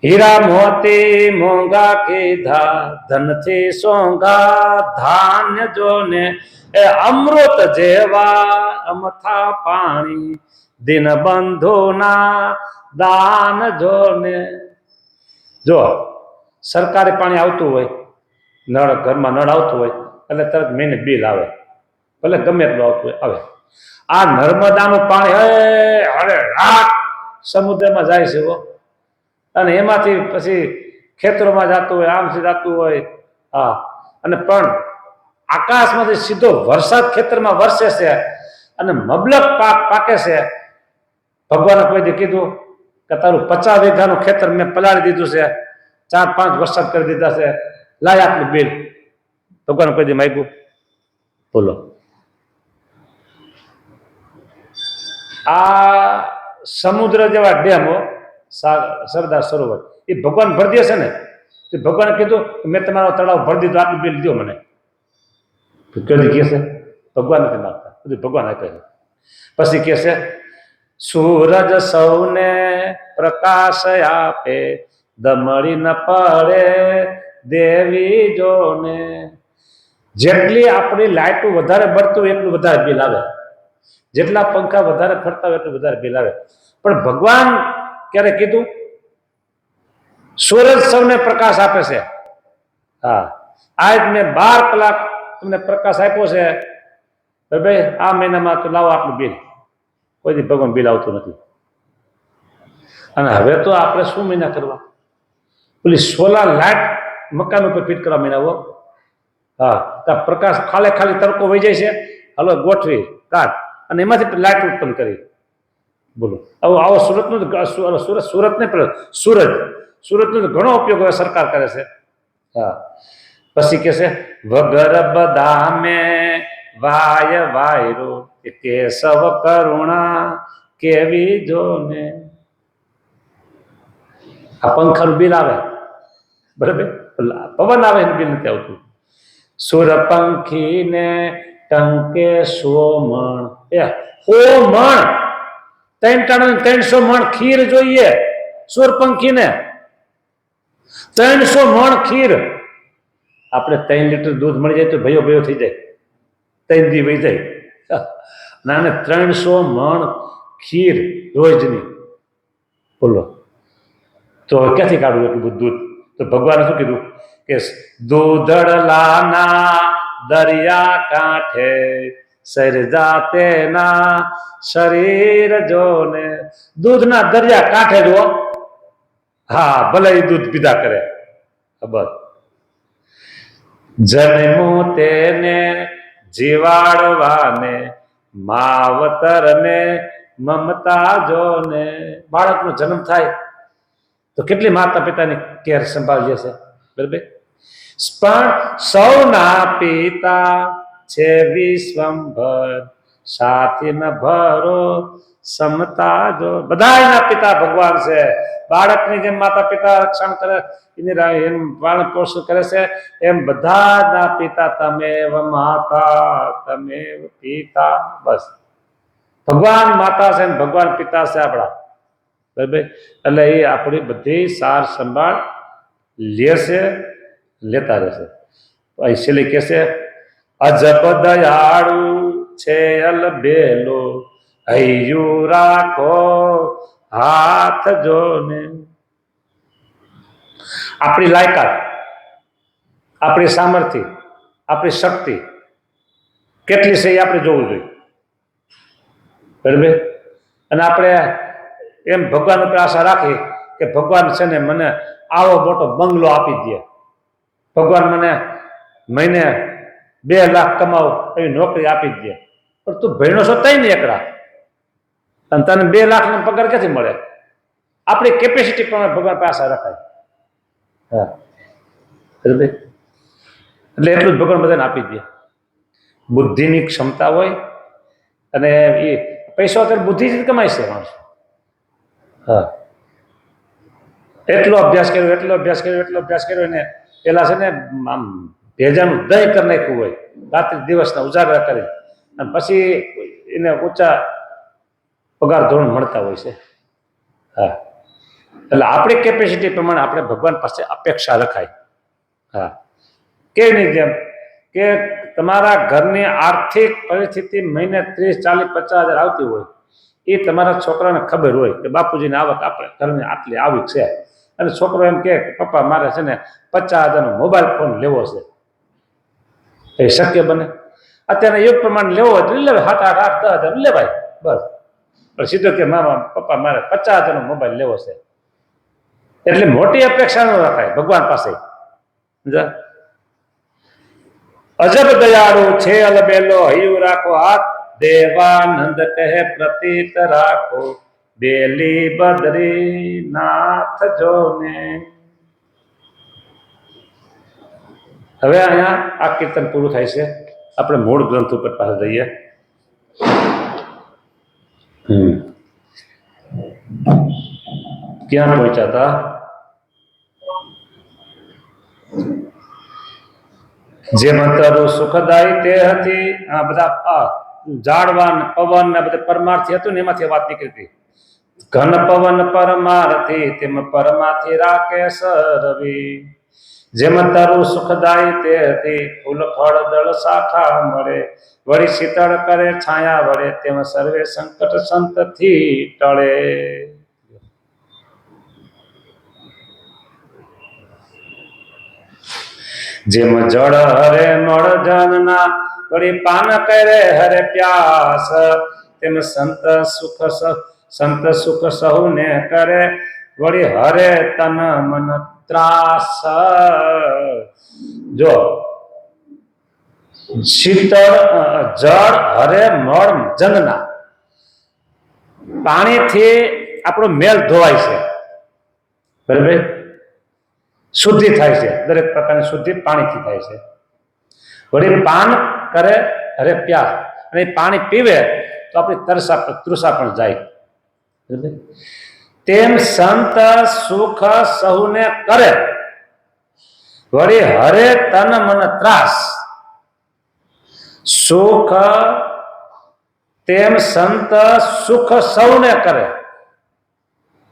હીરા મોતી મોંઘા કીધા, ધનથી સોંઘા ધાન્ય જોને, એ અમૃત જેવા અમથા પાણી, દિન બંધુના દાન જોને. જો સરકારી પાણી આવતું હોય, નળ ઘરમાં નળ આવતું હોય એટલે તરત મહિને બિલ આવે, ભલે ગમે એટલું આવતું હોય આવે. આ નર્મદાનું પાણી અરે રાત સમુદ્રમાં જાય છે, અને એમાંથી પછી ખેતરોમાં જતું હોય, આમથી જતું હોય. હા, અને પણ આકાશમાંથી સીધો વરસાદ ખેતરમાં વરસે છે અને મબલક પાક પાકે છે. ભગવાને કોઈ દી કીધું કે તારું 50 વીઘાનું ખેતર મેં પલાળી દીધું છે, 4-5 વરસાદ કરી દીધા છે, લાય આટલું બિલ? ભગવાને કોઈ દી માગ્યું? બોલો. આ સમુદ્ર જેવા ડેમો, સરદાર સરોવર, એ ભગવાન ભરી દે છે ને. ભગવાને કીધું મેં તમારો તળાવ ભરી દીધું, આટલું બિલ દો મને. કદી કહે છે? ભગવાન નથી માગતા, બધું ભગવાન આપે છે. પછી કહે છે સૂરજ સૌને પ્રકાશ આપે, દમડી ન પડે દેવી જોને. જેટલી આપણી લાઇટો વધારે બળતું હોય એટલું વધારે બિલ આવે, જેટલા પંખા વધારે ફરતા હોય એટલું વધારે બિલ આવે. પણ ભગવાન ક્યારે કીધું? સૂરજ સૌને પ્રકાશ આપે છે. હા, આજ મેં 12 કલાક તમને પ્રકાશ આપ્યો છે, ભાઈ આ મહિનામાં તો લાવો આટલું બિલ. કોઈ દી ભગવાન બિલ આવતું નથી. અને હવે તો આપણે શું મહિના કરવા? પેલી સોલાર લાઇટ મકાન ઉપર ફિટ કરવા મહિના. હા, ત્યાં પ્રકાશ ખાલી તડકો વહી જાય છે, હાલો ગોઠવી કાઢ અને એમાંથી લાઇટ ઉત્પન્ન કરી. બોલો, આવો સુરતનું સુરત ને સુરતનો ઘણો ઉપયોગ હવે સરકાર કરે છે. હા, પછી કે છે વગર બદામે વાય વાયરો, કેશવ કરુણા કેવી જોને. આ પંખાનું બિલ આવે, બરાબર, પવન આવે એનું બિલ નથી આવતું. સુર પંખીને ટંકે 100 મણ, 100 મણ, 3 ટન 300 મણ ખીર જોઈએ સુરપંખીને. 300 મણ ખીર. આપણે 3 લીટર દૂધ મળી જાય તો ભયો થઈ જાય, 3 દી વહી જાય. ના, 300 મણ ખીર રોજની. બોલો, તો ક્યાંથી કાઢવું એટલું બધું દૂધ? તો ભગવાને શું કીધું કે દૂધડલાના દરિયા કાંઠે સરિજાતેના શરીર જોને. દૂધના દરિયા કાંઠે જો, હા, ભલે એ દૂધ પીધા કરે. ખબર જન્મું તેને જીવાડવાને, માવતરને મમતા જોને. બાળકનો જન્મ થાય તો કેટલી માતા પિતાની કેર સંભાળીએ છે, બરાબર. પણ સૌના પિતા છે વિશ્વંભર, સાથી ન ભરો સમતા જો. બધાના પિતા ભગવાન છે. બાળકની જેમ માતા પિતા રક્ષણ કરે, એમ પાલન પોષણ કરે છે, એમ બધાના પિતા તમેવ માતા તમેવ પિતા. બસ, ભગવાન માતા છે ને ભગવાન પિતા છે આપણા, બરાબર. એટલે એ આપણી બધી સાર સંભાળ લેશે, લેતા રહેશે. અહીં છેલ્લે કહે છે અજબ દયાળુ છે અલબેલો, હૈયું રાખો હાથ જોને. આપણી લાયકાત, આપણી સામર્થ્ય, આપણી શક્તિ કેટલી છે એ આપણે જોવું જોઈએ, બરાબર. અને આપણે એમ ભગવાન ઉપર આશા રાખી કે ભગવાન છે ને મને આવો મોટો બંગલો આપી દે, ભગવાન મને મહિને 2 લાખ કમાવો એવી નોકરી આપી દે. પણ તું ભણ્યો છો તઈ ને એકડા, અને તને 2 લાખનો પગાર ક્યાંથી મળે? આપણી કેપેસિટી પ્રમાણે ભગવાન પાસે આશા રખાય. હા, એટલે એટલું જ ભગવાન બધાને આપી દે. બુદ્ધિની ક્ષમતા હોય અને એ પૈસો અત્યારે બુદ્ધિ જ કમાય છે માણસો. હા, એટલો અભ્યાસ કર્યો ને પેલા છે ને આમ ભેજાનું દહીં કરી નાખ્યું હોય રાત્રિ દિવસના ઉજાગરા કરી, અને પછી એને ઊંચા પગાર ધોરણ મળતા હોય છે. હા, એટલે આપણી કેપેસિટી પ્રમાણે આપણે ભગવાન પાસે અપેક્ષા રખાય. હા, કેવી જેમ કે તમારા ઘરની આર્થિક પરિસ્થિતિ મહિને 30, 40, 50 હજાર આવતી હોય, એ તમારા છોકરાને ખબર હોય કે બાપુજીની આવક આપણે ઘરની આટલી આવી છે, અને છોકરો એમ કે પપ્પા મારે છે ને 50,000નો મોબાઈલ ફોન લેવો છે. એ શક્ય બને? અત્યારે યુગ પ્રમાણે લેવો હોય તો લેવાય, 7, 8, 8, 10 લેવાય બસ. પણ સીધો કે મામા પપ્પા મારે 50,000નો મોબાઈલ લેવો છે, એટલે મોટી અપેક્ષા ન રખાય ભગવાન પાસે. અજબ દયાળુ છે અલબેલો હૈયું રાખો હાથ, દેવાનંદ કહે પ્રતીત રાખો, બેલી બદરી નાથ જોને. હવે અહીંયા આ કીર્તન પૂરું થાય છે. આપણે મૂળ ગ્રંથ ઉપર પાસે જઈએ. ક્યાં પહોંચ્યા હતા? જે મંતરો સુખદાયી તે હતી. આ બધા ઝાડવાન પવન ને બધા પરમાર્થી હતું ને એમાંથી વાત નીકળી હતી. ઘન પવન પરમાર્થી તેમ પરમાથી રાખે સરવી. જેમાં તારું સુખદાયી તે હતી, ફૂલ ફળ દળ શાખા મળે, વળી શીતળ કરે છાયા વળે, તેમાં સર્વે સંકટ સંતથી ટળે. જેમ જળ હરે મળ જનના, વળી પાન કરે હરે પ્યાસ, તેમ સંત સુખ સહુને કરે, વળી હરે તન મન ત્રાસ. જો શીતળ જળ હરે મળ જનના, પાણીથી આપણો મેલ ધોવાય છે, બરાબર, શુદ્ધિ થાય છે, દરેક પ્રકારની શુદ્ધિ પાણીથી થાય છે. વળી પાન કરે હરે પ્યાસ, અને પાણી પીવે તો આપણી તૃષા પણ જાય. તેમ સંત સુખ સહુને કરે, વળી હરે તન મન ત્રાસ. સુખ તેમ સંત સુખ સૌને કરે.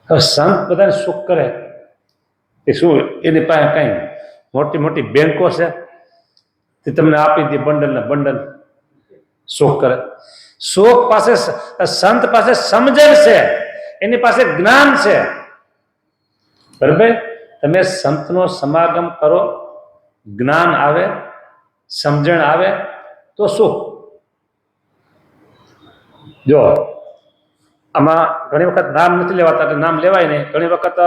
સંત બધાને સુખ કરે એ શું? એની પાસે કઈ મોટી મોટી બેંકો છે તે તમને આપી દે બંડલ ને બંડલ, સુખ કરે. સુખ પાસે સંત પાસે સમજણ છે, એની પાસે જ્ઞાન છે, બરાબર. તમે સંતનો સમાગમ કરો, જ્ઞાન આવે, સમજણ આવે તો શું? જો આમાં ઘણી વખત નામ નથી લેવાતા એટલે નામ લેવાય નહીં. ઘણી વખત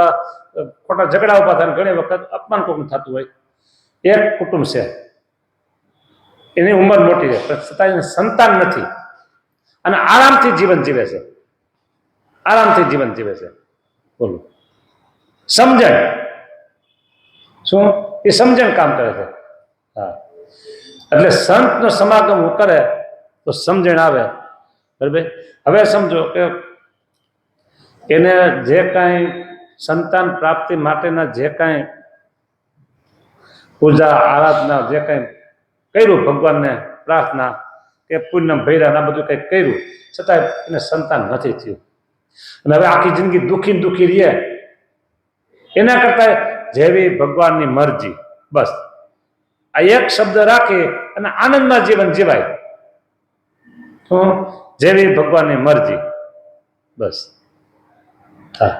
ખોટા ઝઘડા ઉભા થાય, ઘણી વખત અપમાન કોઈનું થતું હોય. એક કુટુંબ છે, એની ઉંમર મોટી છે પણ છતાં એને સંતાન નથી, અને આરામથી જીવન જીવે છે, આરામથી જીવન જીવે છે. બોલો, સમજણ શું? એ સમજણ કામ કરે છે. હા, એટલે સંતનો સમાગમ કરે તો સમજણ આવે, બરાબર. હવે સમજો કે એને જે કાંઈ સંતાન પ્રાપ્તિ માટેના જે કાંઈ પૂજા આરાધના જે કાંઈ કર્યું, ભગવાનને પ્રાર્થના કે પુણ્ય ભૈરા આ બધું કંઈક કર્યું, છતાં એને સંતાન નથી થયું, અને હવે આખી જિંદગી દુઃખી દુઃખી રહીએ. એના કરતા જેવી ભગવાનની મરજી, બસ આ એક શબ્દ રાખી અને આનંદમાં જીવન જીવાય. જેવી ભગવાનની મરજી, બસ. હા,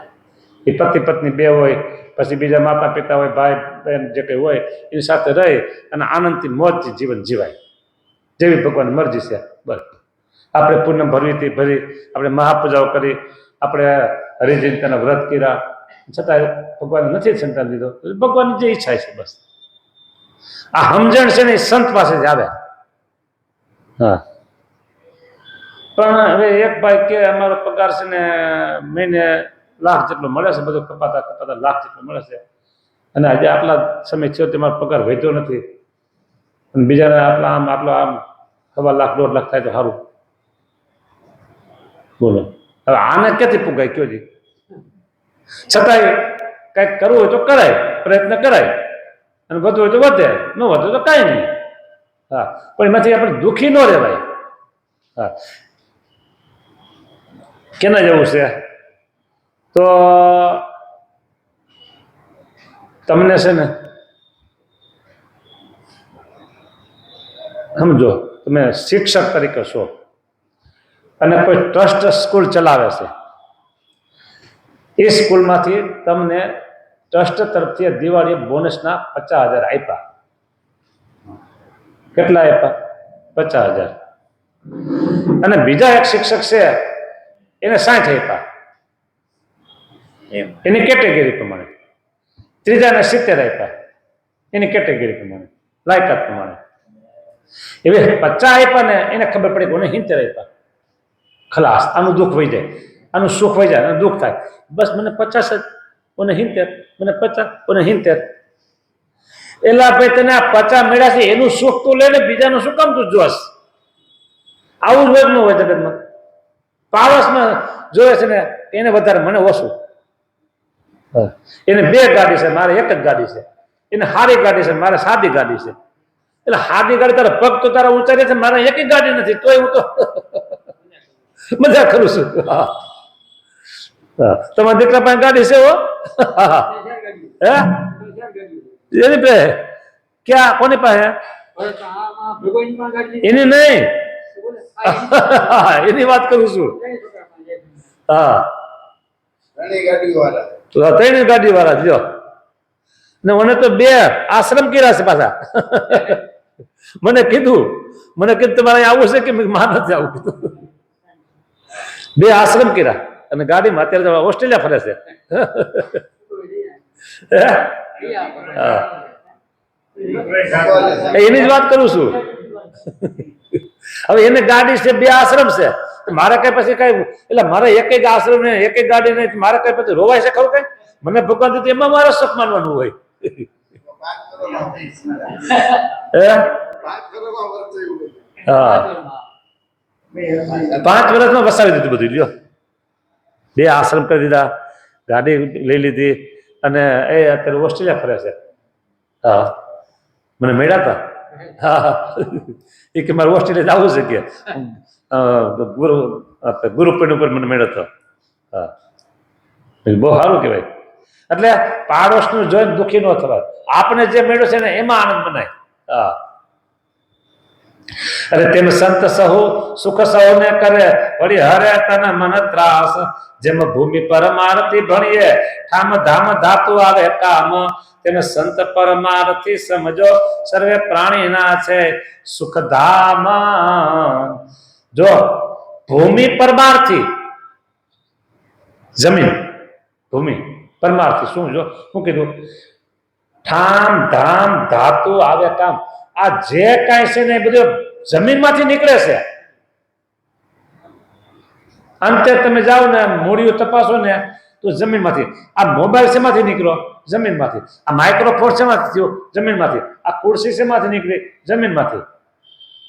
એ પતિ પત્ની બે હોય, પછી બીજા માતા પિતા હોય, ભાઈ બહેન જે કંઈ હોય એની સાથે રહી અને આનંદથી મોજથી જીવન જીવાય, જેવી ભગવાનની મરજી છે, બસ. આપણે પૂનમ ભરવી ભરી, આપણે મહાપૂજાઓ કરી, આપણે હરિજયંતીના વ્રત કર્યા, છતાં ભગવાન નથી સંતાન દીધો. ભગવાનની જે ઈચ્છા છે બસ. આ સમજણ છે ને એ સંત પાસે જ આવે. હા, પણ હવે એક ભાઈ કે અમારો પગાર છે ને મહિને લાખ જેટલો મળે છે, બધું કપાતા કપાતા લાખ જેટલો મળે છે, અને આજે આટલા સમય થયો તે મારો પગાર વધ્યો નથી, અને બીજાને આટલો આમ 1.25 લાખ 1.5 લાખ થાય તો સારું. બોલો હવે આને ક્યાંથી પુગાય કયો જી? છતાંય કંઈક કરવું હોય તો કરાય, પ્રયત્ન કરાય, અને વધુ હોય તો વધે, ન વધે તો કાંઈ નહીં. હા, પણ એમાંથી આપણે દુઃખી ન રહેવાય. હા, કેના જેવું છે તો તમને છે ને સમજો, તમે શિક્ષક તરીકે છો અને કોઈ ટ્રસ્ટ સ્કૂલ ચલાવે છે. એ સ્કૂલમાંથી તમને ટ્રસ્ટ તરફથી દિવાળી બોનસના 50,000 આપ્યા. કેટલા આપ્યા? 50,000. અને બીજા એક શિક્ષક છે એને 60 આપ્યા, એની કેટેગરી પ્રમાણે. ત્રીજાને 70 આપ્યા, એની કેટેગરી પ્રમાણે, લાયકાત પ્રમાણે. એવી 50 આપ્યા ને એને ખબર પડી કોને 70 આપ્યા. ખલાસ, આનું દુઃખ વહી જાય, આનું સુખ વહી જાય, આનું દુઃખ થાય. બસ મને 50 જ, કોને 70, મને 50, કોને 70. એલા ભાઈ તને આ 50 મળ્યા છે એનું સુખ તું લે ને, બીજાનું શું કામ તું જોશ? આવું જ ન હોય જગતમાં. પારસમાં જોવે છે ને એને વધારે, મને ઓછું. એને 2 ગાડી છે, મારે 1 જ ગાડી છે. એને સારી ગાડી છે, મારે સાદી ગાડી છે. એટલે સાદી ગાડી તારા પગ તો તારા ઊંચા રહે છે, મારે 1 ગાડી નથી, તોય હું તો મજા કરું છું. તમારા દીકરા પાસે ગાડી છે? હે, એની પાસે ક્યાં, કોની પાસે? એની નહીં, એની વાત કરું છું. હા, 3 ગાડી વાળા જો ને. મને તો 2 આશ્રમ કર્યા છે પાછા. મને કીધું તમારે આવું છે કે માં નથી આવું કીધું. 2 આશ્રમ કર્યા અને ગાડીમાં અત્યારે ઓસ્ટ્રેલિયા ફરે છે. એની જ વાત કરું છું. હવે એને ગાડી છે, 2 આશ્રમ છે, મારે કઈ પછી કઈ, એટલે મારે 1 આશ્રમ ને 1 ગાડી નહીં, મારે કઈ પછી રોવાય છે ખરું કઈ? મને ભગવાન દીધું એમાં મારે સુખ માનવાનું હોય. હા, 5 વર્ષમાં વસાવી દીધું બધું. લ્યો, 2 આશ્રમ કરી દીધા, ગાડી લઈ લીધી, અને એ અત્યારે ઓસ્ટ્રેલિયા ફરે છે. હા, મને મળ્યા હતા. હા, એ કે મારે ઓસ્ટ્રેલિયા જવું છે કે ગુરુ પૂર્ણિમા ઉપર મને મળ્યો હતો. હા, બહુ સારું કહેવાય. એટલે પાડોશનું જોઈને દુઃખી ન થવાય. આપણે જે મળ્યો છે ને એમાં આનંદ મનાય. હા, અરે તેમ સંત સહુ સુખ સૌને કરે, વળી હરે તન મન ત્રાસ. જેમ ભૂમિ પરમારથી ભણીએ, ઠામ ધામ ધાતુ આવે કામ. તેને સંત પરમારથી સમજો, સર્વે પ્રાણીના છે સુખધામ. જો ભૂમિ પરમારથી, જમીન ભૂમિ પરમારથી શું, જો શું કીધું? ઠામ ધામ ધાતુ આવે કામ. આ જે કાંઈ છે ને એ બધું જમીનમાંથી નીકળે છે. અંતે તમે જાઓ ને મૂળિયું તપાસો ને તો જમીનમાંથી. આ મોબાઈલ શેમાંથી નીકળ્યો? જમીનમાંથી. આ માઇક્રોફોન શેમાંથી થયો? જમીનમાંથી. આ ખુરશી શેમાંથી નીકળી? જમીનમાંથી.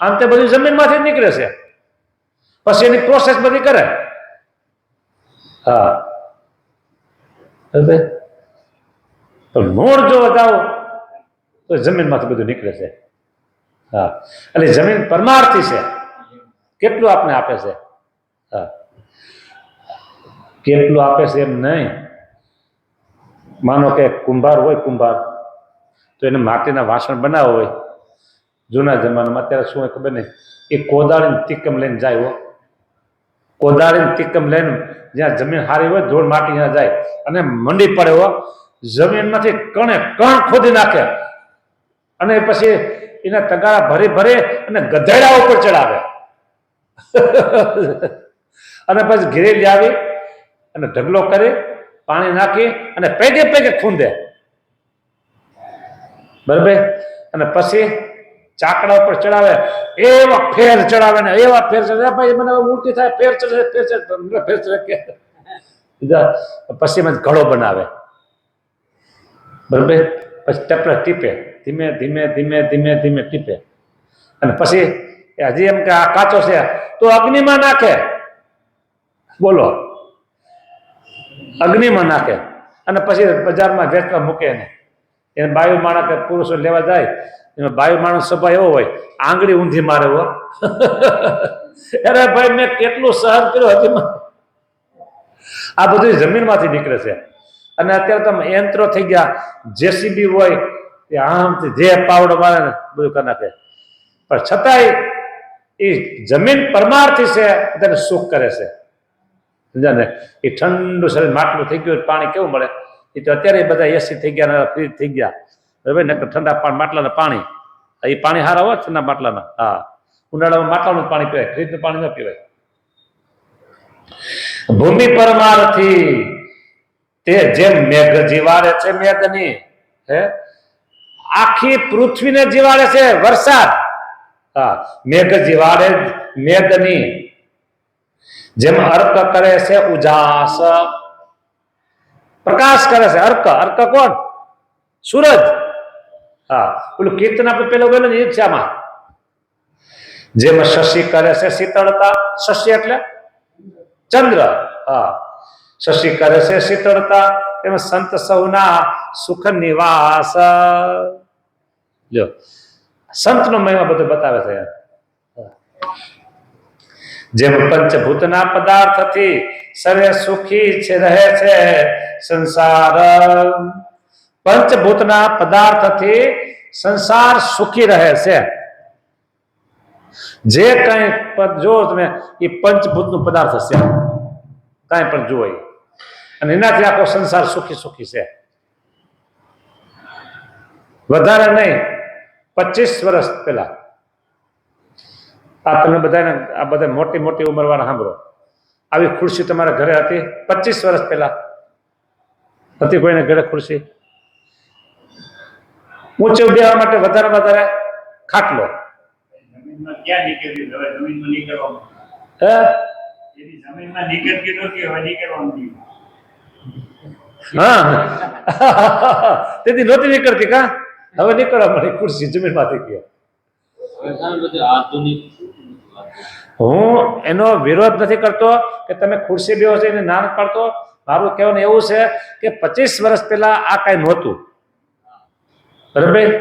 અંતે બધું જમીનમાંથી જ નીકળે છે. પછી એની પ્રોસેસ બધી કરે. હા, પણ મૂળ જો જાઓ તો જમીનમાંથી બધું નીકળે છે. હા, એટલે જમીન પરમાર્થી છે. કેટલું આપને આપે છે? હા, કેટલું આપે છે એમ નહીં. માનો કે કુંભાર હોય, કુંભાર તો એને માટીના વાસણ બનાવવા હોય. જૂના જમાનામાં, અત્યારે શું હોય ખબર નહીં, એ કોદાળીને તિકમ લઈને જાય. હો, કોદાળીને તિકમ લઈને જ્યાં જમીન સારી હોય, ધૂળ માટી ત્યાં જાય અને મંડી પડે. હો, જમીનમાંથી કણ ખોદી નાખે અને પછી એના તગારા ભરી અને ગધેડા ઉપર ચડાવે. અને પછી ઘેરે લઈ આવી અને ઢગલો કરી પાણી નાખી અને પેગે પેગે ખૂંદે, બરાબર. અને પછી ચાકડા ઉપર ચડાવે, એવા ફેર ચડાવે ને એવા ફેર ચડાવે, ભાઈ મને ઉલટી થાય, ફેર ચડે ફેર ચડે ફેર ચડે. પછી મને ઘડો બનાવે, બરાબર. પછી ટપલા ટીપે, ધીમે ધીમે ધીમે ધીમે ધીમે ટીપે. અને પછી હજી એમ કે આ કાચો છે તો અગ્નિમાં નાખે, બોલો, અગ્નિમાં નાખે. અને પછી બજારમાં વેચવા મૂકે ને એને બાયુ માણસ કે પુરુષો લેવા જાય, એમાં બાયુ માણસ સ્વભાવ એવો હોય, આંગળી ઊંધી મારે હો. અરે ભાઈ મેં કેટલું સહન કર્યું હજી. આ બધું જમીનમાંથી નીકળે છે. અને અત્યારે તો યંત્રો થઈ ગયા, જેસીબી હોય કે આમથી જે પાવડો મારે ને બધું કરી નાખે. પણ છતાંય એ જમીન પરમાર્થી છે, તેને સુખ કરે છે, સમજાને. એ ઠંડુ શરીર માટલું થઈ ગયું, પાણી કેવું મળે? એ તો અત્યારે બધા એસી થઈ ગયા, ફ્રીજ થઈ ગયા, બરાબર ને. ઠંડા માટલાના પાણી, એ પાણી સારા હોય ઠંડા માટલાના. હા, ઉનાળામાં માટલાનું પાણી પીવાય, ફ્રીજનું પાણી ન પીવાય. ભૂમિ પરમાર્થી તે જેમ મેઘ જીવાડે છે, મેઘની હે આખી પૃથ્વીને જીવાડે છે વરસાદ. હા, મેઘ જીવાડે મેઘની જેમ અર્ક કરે છે ઉજાસ, પ્રકાશ કરે છે. અર્ક, અર્ક કોણ? સૂરજ. હા, પેલું કીર્તન આપણે પેલો બોલે ને એ છે આમાં. જેમ શશી કરે છે શીતળતા, શશી એટલે ચંદ્ર. હા, શશી કરે છે શીતળતા, તેમાં સંત સૌના સુખ નિવાસ. જો સંતનો મહિમા બધું બતાવે છે. જેમ પંચભૂતના પદાર્થથી સર્વે સુખી છે રહે છે સંસાર. પંચભૂતના પદાર્થથી સંસાર સુખી રહે છે. જે કઈ જો તમે એ પંચભૂતનું પદાર્થ છે, કાંઈ પણ જુઓ, અને એનાથી આખો સંસાર સુખી સુખી છે. વધારે નહીં, 25 વર્ષ પહેલા આ તમે બધાને, આ બધા મોટી મોટી ઉંમર વાળા સાંભળો, આવી ખુરશી તમારા ઘરે હતી 25 વર્ષ પહેલા? હતી કોઈને ઘરે ખુરશી? ઊંચે બેસવા માટે વધારે વધારે ખાટલો. હા, તેથી નહોતી નીકળતી. કા હવે નીકળવા મળી ખુરશી જમીનમાંથી ગયો. હું એનો વિરોધ નથી કરતો કે તમે ખુરશી બેહો છો એને ના નથી પાડતો. મારું કહેવાનું એવું છે કે 25 વર્ષ પહેલા આ કઈ નહોતું, બરાબર.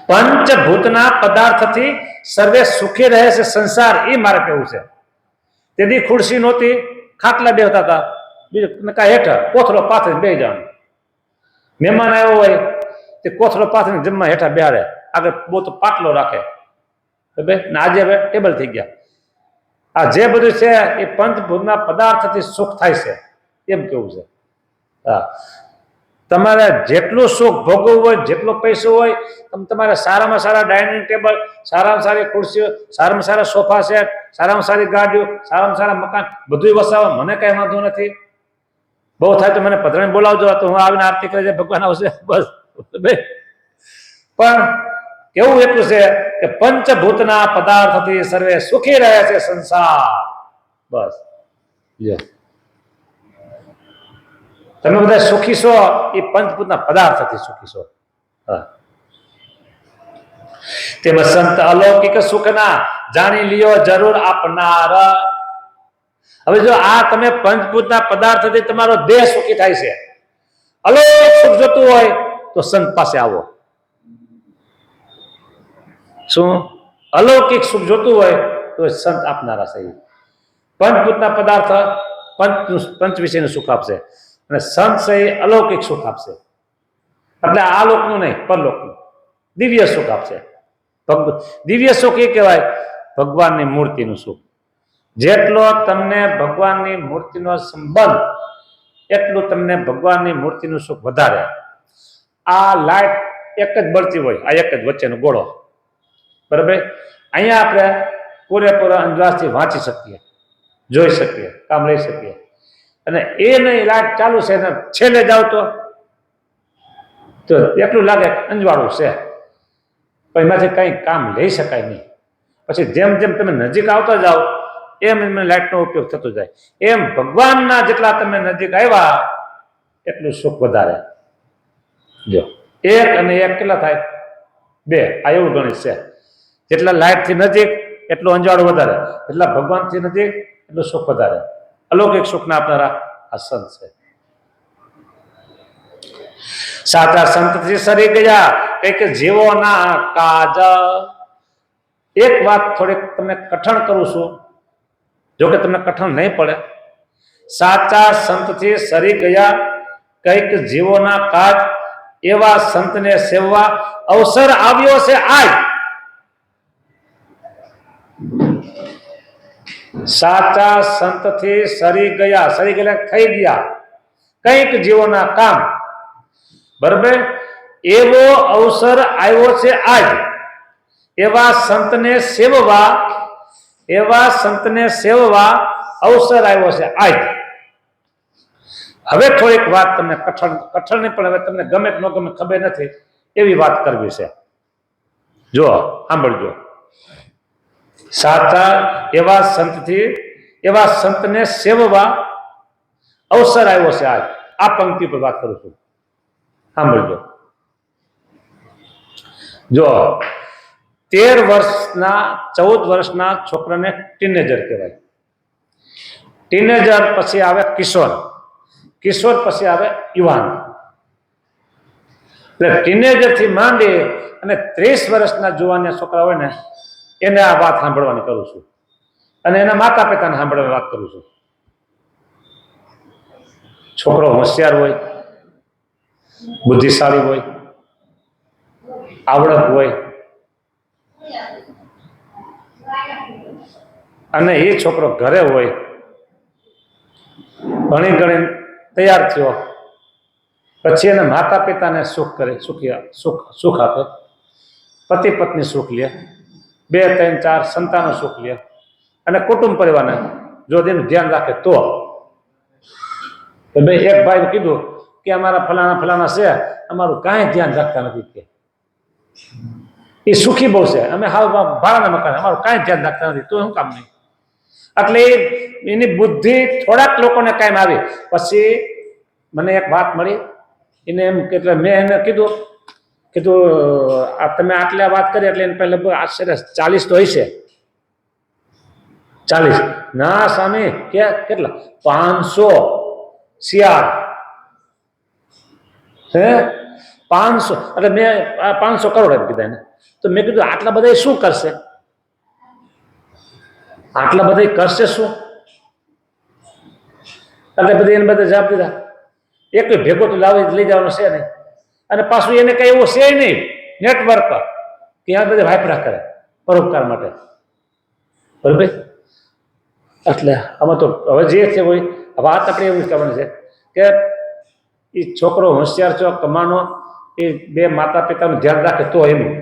પંચભૂતના પદાર્થથી સર્વે સુખી રહે છે સંસાર, એ મારે કહેવું છે. તેથી ખુરશી નહોતી, ખાટલા બેહતા હતા, બીજું કાંઈ હેઠળ કોથળો પાથરીને બેસી જવાનું. મહેમાન આવ્યો હોય તે કોથળો પાથરીને જમવા હેઠા બેહાડે, આગળ બહુ તો પાટલો રાખે, બરાબર ને. આજે હવે ટેબલ થઈ ગયા. આ જે બધું છે એ પંચભૂતના પદાર્થથી સુખ થાય છે, એમ કેવું છે. હા, તમારે જેટલું સુખ ભોગવવું હોય, જેટલો પૈસો હોય, તમારે સારામાં સારા ડાઇનિંગ ટેબલ, સારામાં સારી ખુરશીઓ, સારામાં સારા સોફા સેટ, સારામાં સારી ગાડીઓ, સારામાં સારા મકાન, બધું વસાવો, મને કઈ વાંધો નથી. બહુ થાય તો મને પધરાને બોલાવજો, તો હું આવીને આરતી કરી જાય, ભગવાન આવશે, બસ. પણ કેવું એટલું છે કે પંચભૂતના પદાર્થથી સર્વે સુખી રહે છે સંસાર, બસ. તમે બધા સુખી છો એ પંચભૂતના પદાર્થથી સુખી છો. હા, તેમાં સંત અલૌકિક સુખના જાણી લ્યો જરૂર આપનાર. હવે જો આ તમે પંચભૂતના પદાર્થથી તમારો દેહ સુખી થાય છે, અલૌકિક સુખ જોતું હોય તો સંત પાસે આવો. શું અલૌકિક સુખ જોતું હોય તો સંત આપનારા છે. પંચભૂતના પદાર્થ પંચ વિષયનું સુખ આપશે, અને સંત છે એ અલૌકિક સુખ આપશે. એટલે આ લોકનું નહીં, પરલોકનું દિવ્ય સુખ આપશે. દિવ્ય સુખ એ કહેવાય ભગવાનની મૂર્તિનું સુખ. જેટલો તમને ભગવાનની મૂર્તિનો સંબંધ, એટલું તમને ભગવાનની મૂર્તિનું સુખ વધારે. આ લાઈટ એક જ બળતી હોય, આ એક જ વચ્ચેનો ગોળો, બરાબર. અહીંયા આપણે પૂરેપૂરા અંદાજથી વાંચી શકીએ, જોઈ શકીએ, કામ લઈ શકીએ. અને એ નહીં લાઈટ ચાલુ છે ને છેલ્લે જાવ તો એટલું લાગે અંજવાળું છે, પણ એમાંથી કંઈ કામ લઈ શકાય નહીં. પછી જેમ જેમ તમે નજીક આવતા જાઓ એમ એમ લાઇટનો ઉપયોગ થતો જાય. એમ ભગવાનના જેટલા તમે નજીક આવ્યા એટલું સુખ વધારે. જો 1 અને 1 કેટલા થાય? 2. આ એવું ગણિત છે. જેટલા લાઇટથી નજીક એટલું અંજવાળું વધારે, એટલા ભગવાનથી નજીક એટલું સુખ વધારે. અલૌકિક સુખના આપનારા આ સંત છે. સાચા સંતથી સરી ગયા કંઈક જીવોના કાજ. એક વાત થોડીક તમને કઠણ કરું છું, જો કે તમને કઠણ નહીં પડે. સાચા સંતથી સરી ગયા કંઈક જીવોના કાજ, એવા સંતને સેવવા અવસર આવ્યો છે આજ. સાચા સંતથી સરી ગયા થઈ ગયા કંઈક જીવોના કામ, બરાબર? એવો અવસર આવ્યો છે આજ. એવા સંતને સેવવા અવસર આવ્યો છે આજ. હવે થોડીક વાત તમને કઠણ નહીં પણ હવે તમને ગમે કે ન ગમે ખબર નથી એવી વાત કરવી છે. જો સાંભળજો. સાચા એવા સંતને સેવવા અવસર આવ્યો છે આજ. આ પંક્તિ પર વાત કરું છું, સાંભળજો. જો 14 વર્ષના છોકરાને ટીનેજર કહેવાય. ટીનેજર પછી આવે કિશોર પછી આવે યુવાન. એટલે ટીનેજરથી માંડી અને 30 વર્ષના જુવાનિયા છોકરા હોય ને એને આ વાત સાંભળવાની કરું છું, અને એના માતા પિતાને સાંભળવાની વાત કરું છું. છોકરો હોશિયાર હોય, બુદ્ધિશાળી હોય, આવડત હોય, અને એ છોકરો ઘરે હોય, ભણી તૈયાર થયો, પછી એને માતા પિતાને સુખ આપે, પતિ પત્ની સુખ લે, 2, 3, 4 સંતાનો સુખ લે, અને કુટુંબ પરિવારને જો તેનું ધ્યાન રાખે તો ભાઈ એક ભાઈ કીધું કે અમારા ફલાણા છે, અમારું કાંઈ ધ્યાન રાખતા નથી કે એ સુખી બહુ છે, અમે હાવ ભાડાના મકાન, અમારું કાંઈ ધ્યાન રાખતા નથી, તો શું કામ નહીં. એટલે એની બુદ્ધિ થોડાક લોકોને કાયમ આવી. પછી મને એક વાત મળી, એને એમ કે મેં એને કીધું આ તમે આટલા વાત કરી એટલે એને પહેલાં લગભગ આશરે 40 તો હશે. 40 ના સ્વામી કે કેટલા 500 શિયાળ હે 500 એટલે મેં 500 કરોડ એમ કીધા એને. તો મેં કીધું આટલા બધા શું કરશે, આટલા બધા કરશે શું? એટલે બધા એને બધા જવાબ દીધા એક ભેગો તો લઈ જવાનો છે નહીં, અને પાછું એને કઈ એવું છે નહીં નેટવર્ક ત્યાં બધા વાપરા કરે પરોપકાર માટે, બરોબર? એટલે આમાં તો હવે જે છે હોય વાત આપણે એવું કહેવાની છે કે એ છોકરો હોશિયાર છો, કમાનો, એ 2 માતા પિતાનું ધ્યાન રાખે તો એનું,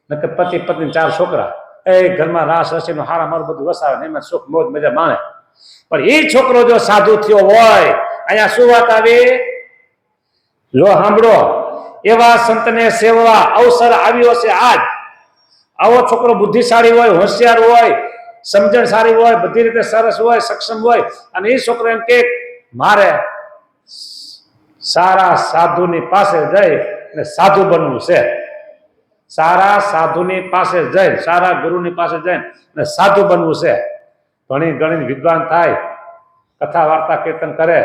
નકર પતિ પત્ની 4 છોકરા એ ઘરમાં રાસ રસીનો હારા મારું બધું વસાવે ને એમાં સુખ મોજ મજા માણે. પણ એ છોકરો જો સાધુ થયો હોય, અહીંયા શું વાત આવી? લો સાંભળો, એવા સંતને સેવવા અવસર આવ્યો છે આજ. આવો છોકરો બુદ્ધિશાળી હોય, હોશિયાર હોય, સમજણ સારી હોય, બધી રીતે સરસ હોય, સક્ષમ હોય, અને એ છોકરો એમ કે મારે સારા સાધુની પાસે જઈ અને સાધુ બનવું છે, સારા સાધુની પાસે જઈ, સારા ગુરુની પાસે જઈને અને સાધુ બનવું છે. ઘણી વિદ્વાન થાય, કથા વાર્તા કીર્તન કરે,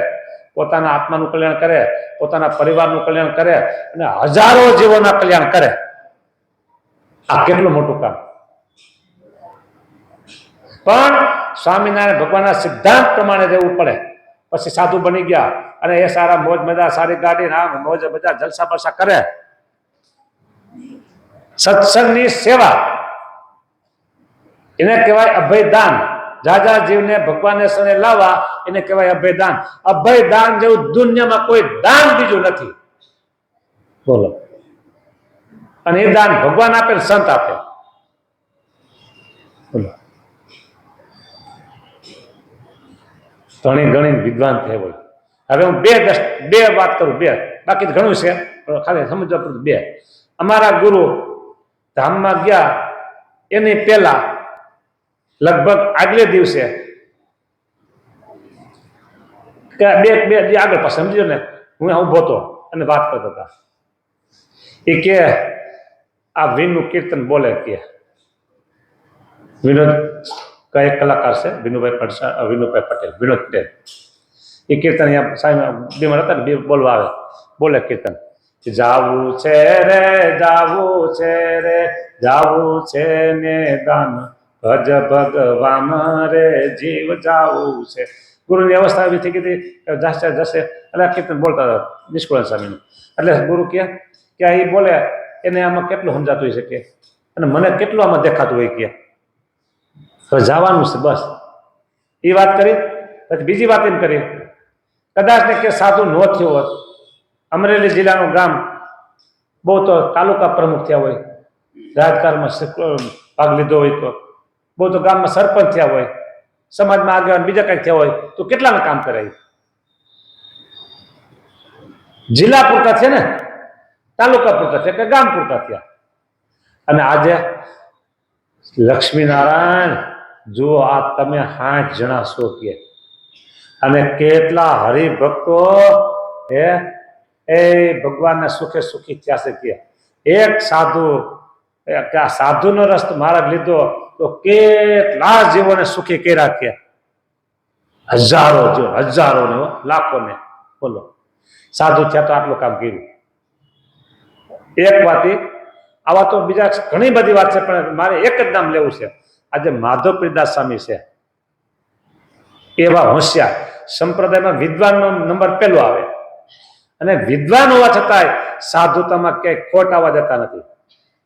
પોતાના આત્માનું કલ્યાણ કરે, પોતાના પરિવારનું કલ્યાણ કરે, અને હજારો જીવોના કલ્યાણ કરે. આ કેટલું મોટું કામ. પણ સ્વામિનારાયણ ભગવાનના સિદ્ધાંત પ્રમાણે રહેવું પડે. પછી સાધુ બની ગયા અને એ સારા મોજ મજા, સારી ગાડી, મોજ મજા, જલસા બલસા કરે. સત્સંગની સેવા એને કહેવાય અભયદાન. જાજા જીવને ભગવાનને શરણે લાવવા એને કહેવાય અભયદાન. અભયદાન જેવું દુનિયામાં કોઈ દાન બીજું નથી, બોલો. અને એ દાન ભગવાન આપે, સંત આપે, બોલો. ઘણી ઘણી વિદ્વાન થયા હોય. હવે હું બે વાત કરું, બાકી તો ઘણું છે, પણ ખાલી સમજવા પડતું બે. અમારા ગુરુ ધામમાં ગયા એની પહેલા લગભગ આગલે દિવસે બે આગળ પાછળ સમજો ને, હું ઉભો હતો અને વાત કરતા હતા. એ કે આ વિનુ કીર્તન બોલે કે વિનોદ એક કલાકાર છે, વિનુભાઈ પટેલ, વિનોદ પટેલ. એ કીર્તન અહીંયા સાહેબ બીમાર હતા ને, બોલવા આવે, બોલે કીર્તન, જાવું છે રે જાવું છે રે જાવું છે ને દાન ભજ ભગવાન રે જીવ જાવું છે. ગુરુની અવસ્થા એવી થઈ ગઈ જશે એટલે આ કીર્તન બોલતા હતા નિષ્કુળાનંદ સ્વામીનું. એટલે ગુરુ કે એ બોલે એને આમાં કેટલું સમજાતું હોય છે કે, અને મને કેટલું આમાં દેખાતું હોય કે હવે જવાનું છે બસ. એ વાત કરી. પછી બીજી વાત એમ કરી, કદાચ ને કે સાધુ ન થયો હોત, અમરેલી જિલ્લાનું ગામ બહુ તો તાલુકા પ્રમુખ થયા હોય, રાજકારણમાં ભાગ લીધો હોય, તો બહુ તો ગામમાં સરપંચ થયા હોય, સમાજમાં આગળ બીજા કંઈક થયા હોય, તો કેટલાને કામ કરે. જિલ્લા પૂરતા છે ને, તાલુકા પૂરતા છે કે ગામ પૂરતા થયા. અને આજે લક્ષ્મીનારાયણ જુઓ, આ તમે 8 જણા છો કે, અને કેટલા હરિભક્તો એ ભગવાનના સુખે સુખી થયા છે કે. એક સાધુ આ સાધુનો રસ્તો માર્ગ લીધો તો કેટલા જીવોને સુખી કર્યા કે, હજારો ને લાખોને. બોલો, સાધુ થયા તો આટલું કામ કર્યું. એક વાત, આવા તો બીજા ઘણી બધી વાત છે, પણ મારે એક જ નામ લેવું છે. આજે માધવપ્રદાસ સ્વામી છે, એવા હોશિયાર સંપ્રદાયમાં વિદ્વાનનો નંબર પહેલો આવે, અને વિદ્વાન હોવા છતાંય સાધુતામાં ક્યાંય ખોટ આવવા દેતા નથી.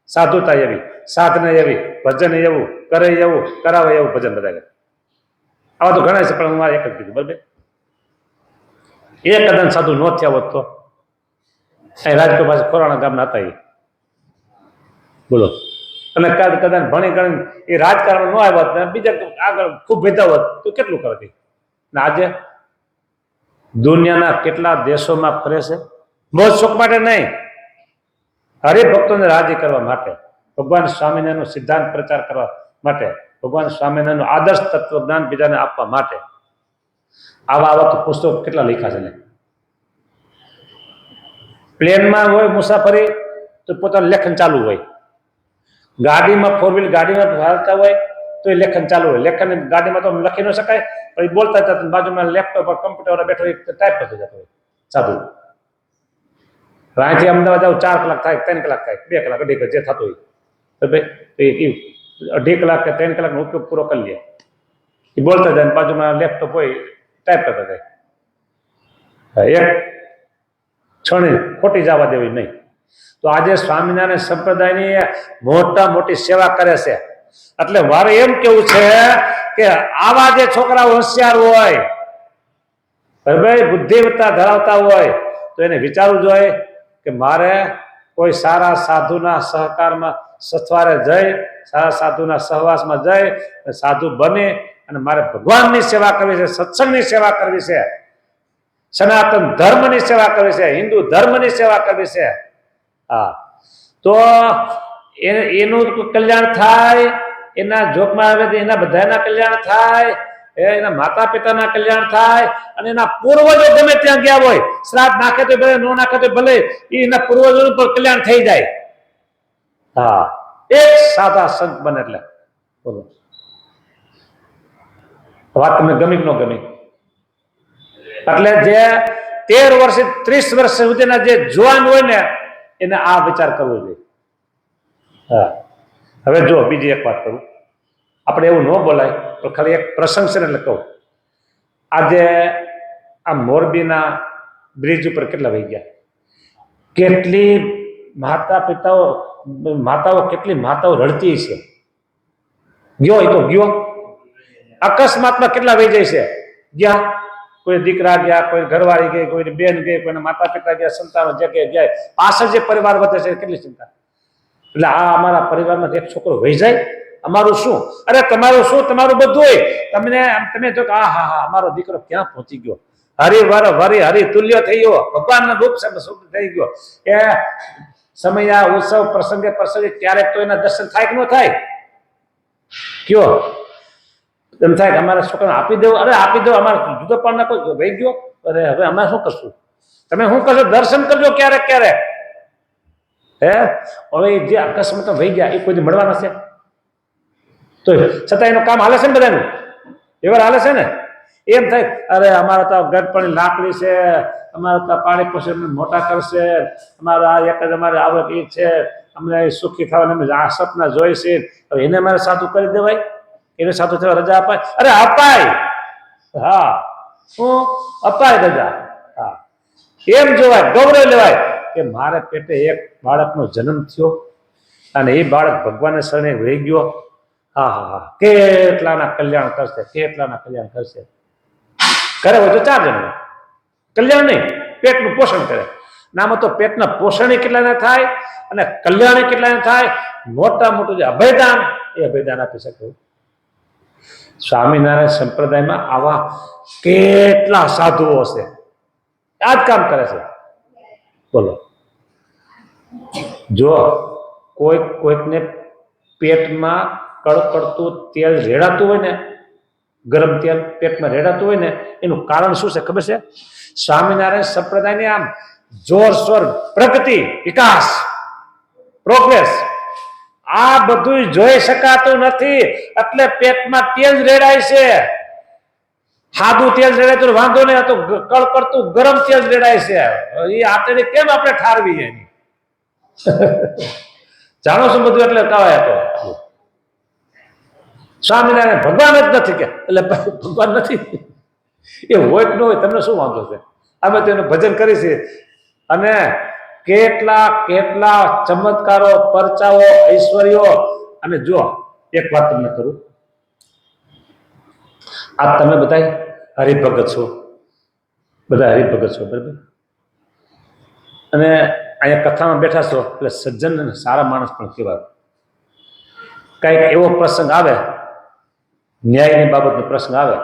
સાધુતા એવી, સાધના એવી, ભજન એવું, કરે એવું, કરાવે એવું ભજન બધા. આવા તો ઘણા છે, પણ મારે એક જ કીધું બરાબર. એક કદાચ સાધુ ન થયા હોત તો અહીં રાજકોટ પાસે ખોરાણા ગામના હતા એ, બોલો. અને કદાચ ભણી ગણી એ રાજકારણ ન આવ્યા હોત, બીજા આગળ ખૂબ ભેદા હોત તો કેટલું કરતી. આજે દુનિયાના કેટલા દેશોમાં ફરે છે, મોજ શોખ માટે નહીં, હરિભક્તોને રાજી કરવા માટે, ભગવાન સ્વામિનારાયણનો સિદ્ધાંત પ્રચાર કરવા માટે, ભગવાન સ્વામિનારાયણનું આદર્શ તત્વજ્ઞાન બીજાને આપવા માટે. આવા તો પુસ્તકો કેટલા લખ્યા છે ને. પ્લેનમાં હોય મુસાફરી તો પોતાનું લેખન ચાલુ હોય, ગાડીમાં ફોર વ્હીલ ગાડીમાં હાલતા હોય તો એ લેખન ચાલુ હોય. લેખન ગાડીમાં તો લખી ન શકાય, પણ એ બોલતા જતા બાજુમાં લેપટોપ પર કમ્પ્યુટર બેઠો ટાઈપ કરતો જતો હોય સાધુ. અહીંથી અમદાવાદ આવું 4 કલાક થાય, 3 કલાક થાય, 2 કલાક, 2.5 કલાક જે થતું હોય, તો ભાઈ 2.5 કલાક કે 3 કલાકનો ઉપયોગ પૂરો કરી લે. એ બોલતા જાય, બાજુમાં લેપટોપ હોય ટાઈપ કરતા જાય. એક ક્ષણે ખોટી જવા દેવી નહીં. તો આજે સ્વામિનારાયણ સંપ્રદાયની મોટી સેવા કરે છે. એટલે મારે એમ કેવું છે કે આવા જે છોકરા હોશિયાર હોય, ભાઈ બુદ્ધિમત્તા ધરાવતા હોય, તો એને વિચારવું જોઈએ કે મારે કોઈ સારા સાધુના સહકારમાં સથવારે જઈ, સારા સાધુના સહવાસમાં જઈ સાધુ બને અને મારે ભગવાનની સેવા કરવી છે, સત્સંગની સેવા કરવી છે, સનાતન ધર્મની સેવા કરવી છે, હિન્દુ ધર્મની સેવા કરવી છે. હા, તો એનું કલ્યાણ થાય, એના જોગમાં આવે એના બધાના કલ્યાણ થાય, એના માતા પિતાના કલ્યાણ થાય, અને એના પૂર્વજો ગમે ત્યાં ગયા હોય, શ્રાદ્ધ નાખે તો ભલે, ન નાખે તો ભલે, એના પૂર્વજોનું પણ કલ્યાણ થઈ જાય. હા, એક સાદા સંત બને એટલે. બોલો, વાત તમને ગમી કે ન ગમી? એટલે જે 13 વર્ષથી 30 વર્ષ સુધીના જે જુવાન હોય ને, એને આ વિચાર કરવો જોઈએ. હા, હવે જો બીજી એક વાત કરું, આપણે એવું ન બોલાય તો ખાલી એક પ્રસંગ છે ને એટલે કહું. આજે આ મોરબીના બ્રિજ ઉપર કેટલા વહી ગયા, કેટલી માતાઓ કેટલી માતાઓ રડતી છે. ગયો એ તો ગયો, અકસ્માતમાં કેટલા વહી જાય છે. ગયા, કોઈ દીકરા ગયા, કોઈ ઘરવાળી ગઈ, કોઈ બેન ગઈ, કોઈના માતા પિતા ગયા, સંતાનો જગ્યાએ ગયા, પાછળ જે પરિવાર વધે છે કેટલી ચિંતા. એટલે આ અમારા પરિવારમાં એક છોકરો વહી જાય, અમારું શું? અરે તમારું શું? તમારું બધું તમે જો હા હા હા અમારો દીકરો ક્યાં પહોંચી ગયો, હરી તુલ્ય થઈ ગયો, ભગવાનના રૂપ થઈ ગયો. એ સમય ઉત્સવ પ્રસંગે ક્યારેક તો એના દર્શન થાય કે ન થાય? કયો એમ થાય કે અમારા છોકરાને આપી દેવું? અરે આપી દો, અમારે જુદો પણ ના કોઈ વહી ગયો. અરે હવે અમે શું કરશું? તમે શું કરશો? દર્શન કરજો ક્યારેક ક્યારેક. હવે જે અકસ્માત વહી ગયા એ કોઈ મળવાના છે? તો છતાં એનું કામ હાલે છે ને બધાનું? એવા હાલે છે ને? એમ થાય અરે અમારા તો ગઢપણની લાકડી છે, અમારા તો પાણી પોષે મોટા કરશે, અમારા એક જ અમારે આવક એ છે, અમને સુખી થવાના અમે આ સપના જોઈ છે. હવે એને અમારે સાધુ કરી દેવાય? એને સાધુ થવા રજા અપાય? અરે અપાય, હા શું અપાય રજા? હા એમ જોવાય, ગૌરવ લેવાય કે મારે પેટે એક બાળકનો જન્મ થયો અને એ બાળક ભગવાનને શરણે વહી ગયો. હા હા હા કેટલાના કલ્યાણ કરશે, કેટલાના કલ્યાણ કરશે. કરે હોય તો 4 જણ કલ્યાણ નહીં, પેટનું પોષણ કરે. નામાં તો પેટના પોષણ કેટલાને થાય અને કલ્યાણ કેટલાને થાય. મોટા મોટું જે અભયદાન એ અભયદાન આપી શકે. સ્વામિનારાયણ સંપ્રદાયમાં આવા કેટલા સાધુઓ છે, આ જ કામ કરે છે. બોલો, જો કોઈકને પેટમાં કડકડતું તેલ રેડાતું હોય ને, ગરમ તેલ પેટમાં રેડાતું હોય ને, એનું કારણ શું છે ખબર છે? સ્વામિનારાયણ સંપ્રદાયની આમ જોરશોર પ્રગતિ, વિકાસ, પ્રોગ્રેસ આ બધું જોઈ શકાતું નથી એટલે પેટમાં તેલ રેડાય છે. સાદું તેલ રેડાય તો વાંધો નહીં, તો કડકડતું ગરમ તેલ રેડાય છે. એ આપણે કેમ આપણે ઠારવી એની? જાણો છો બધું એટલે કવાય તો સ્વામિનારાયણ ભગવાન જ નથી કે એટલે ભગવાન નથી એ હોય કે ન હોય તમને શું વાંધો છે? અમે તો એનું ભજન કરી છે અને કેટલા કેટલા ચમત્કારો, પરચાઓ, ઐશ્વર્યો. અને જો એક વાત તમને કરું, આ તમે બધા હરિભગત છો, બધા હરિભગત છો બરાબર, અને અહીંયા કથામાં બેઠા છો એટલે સજ્જન અને સારા માણસ પણ કહેવાય. કંઈક એવો પ્રસંગ આવે, ન્યાયની બાબતનો પ્રશ્ન આવે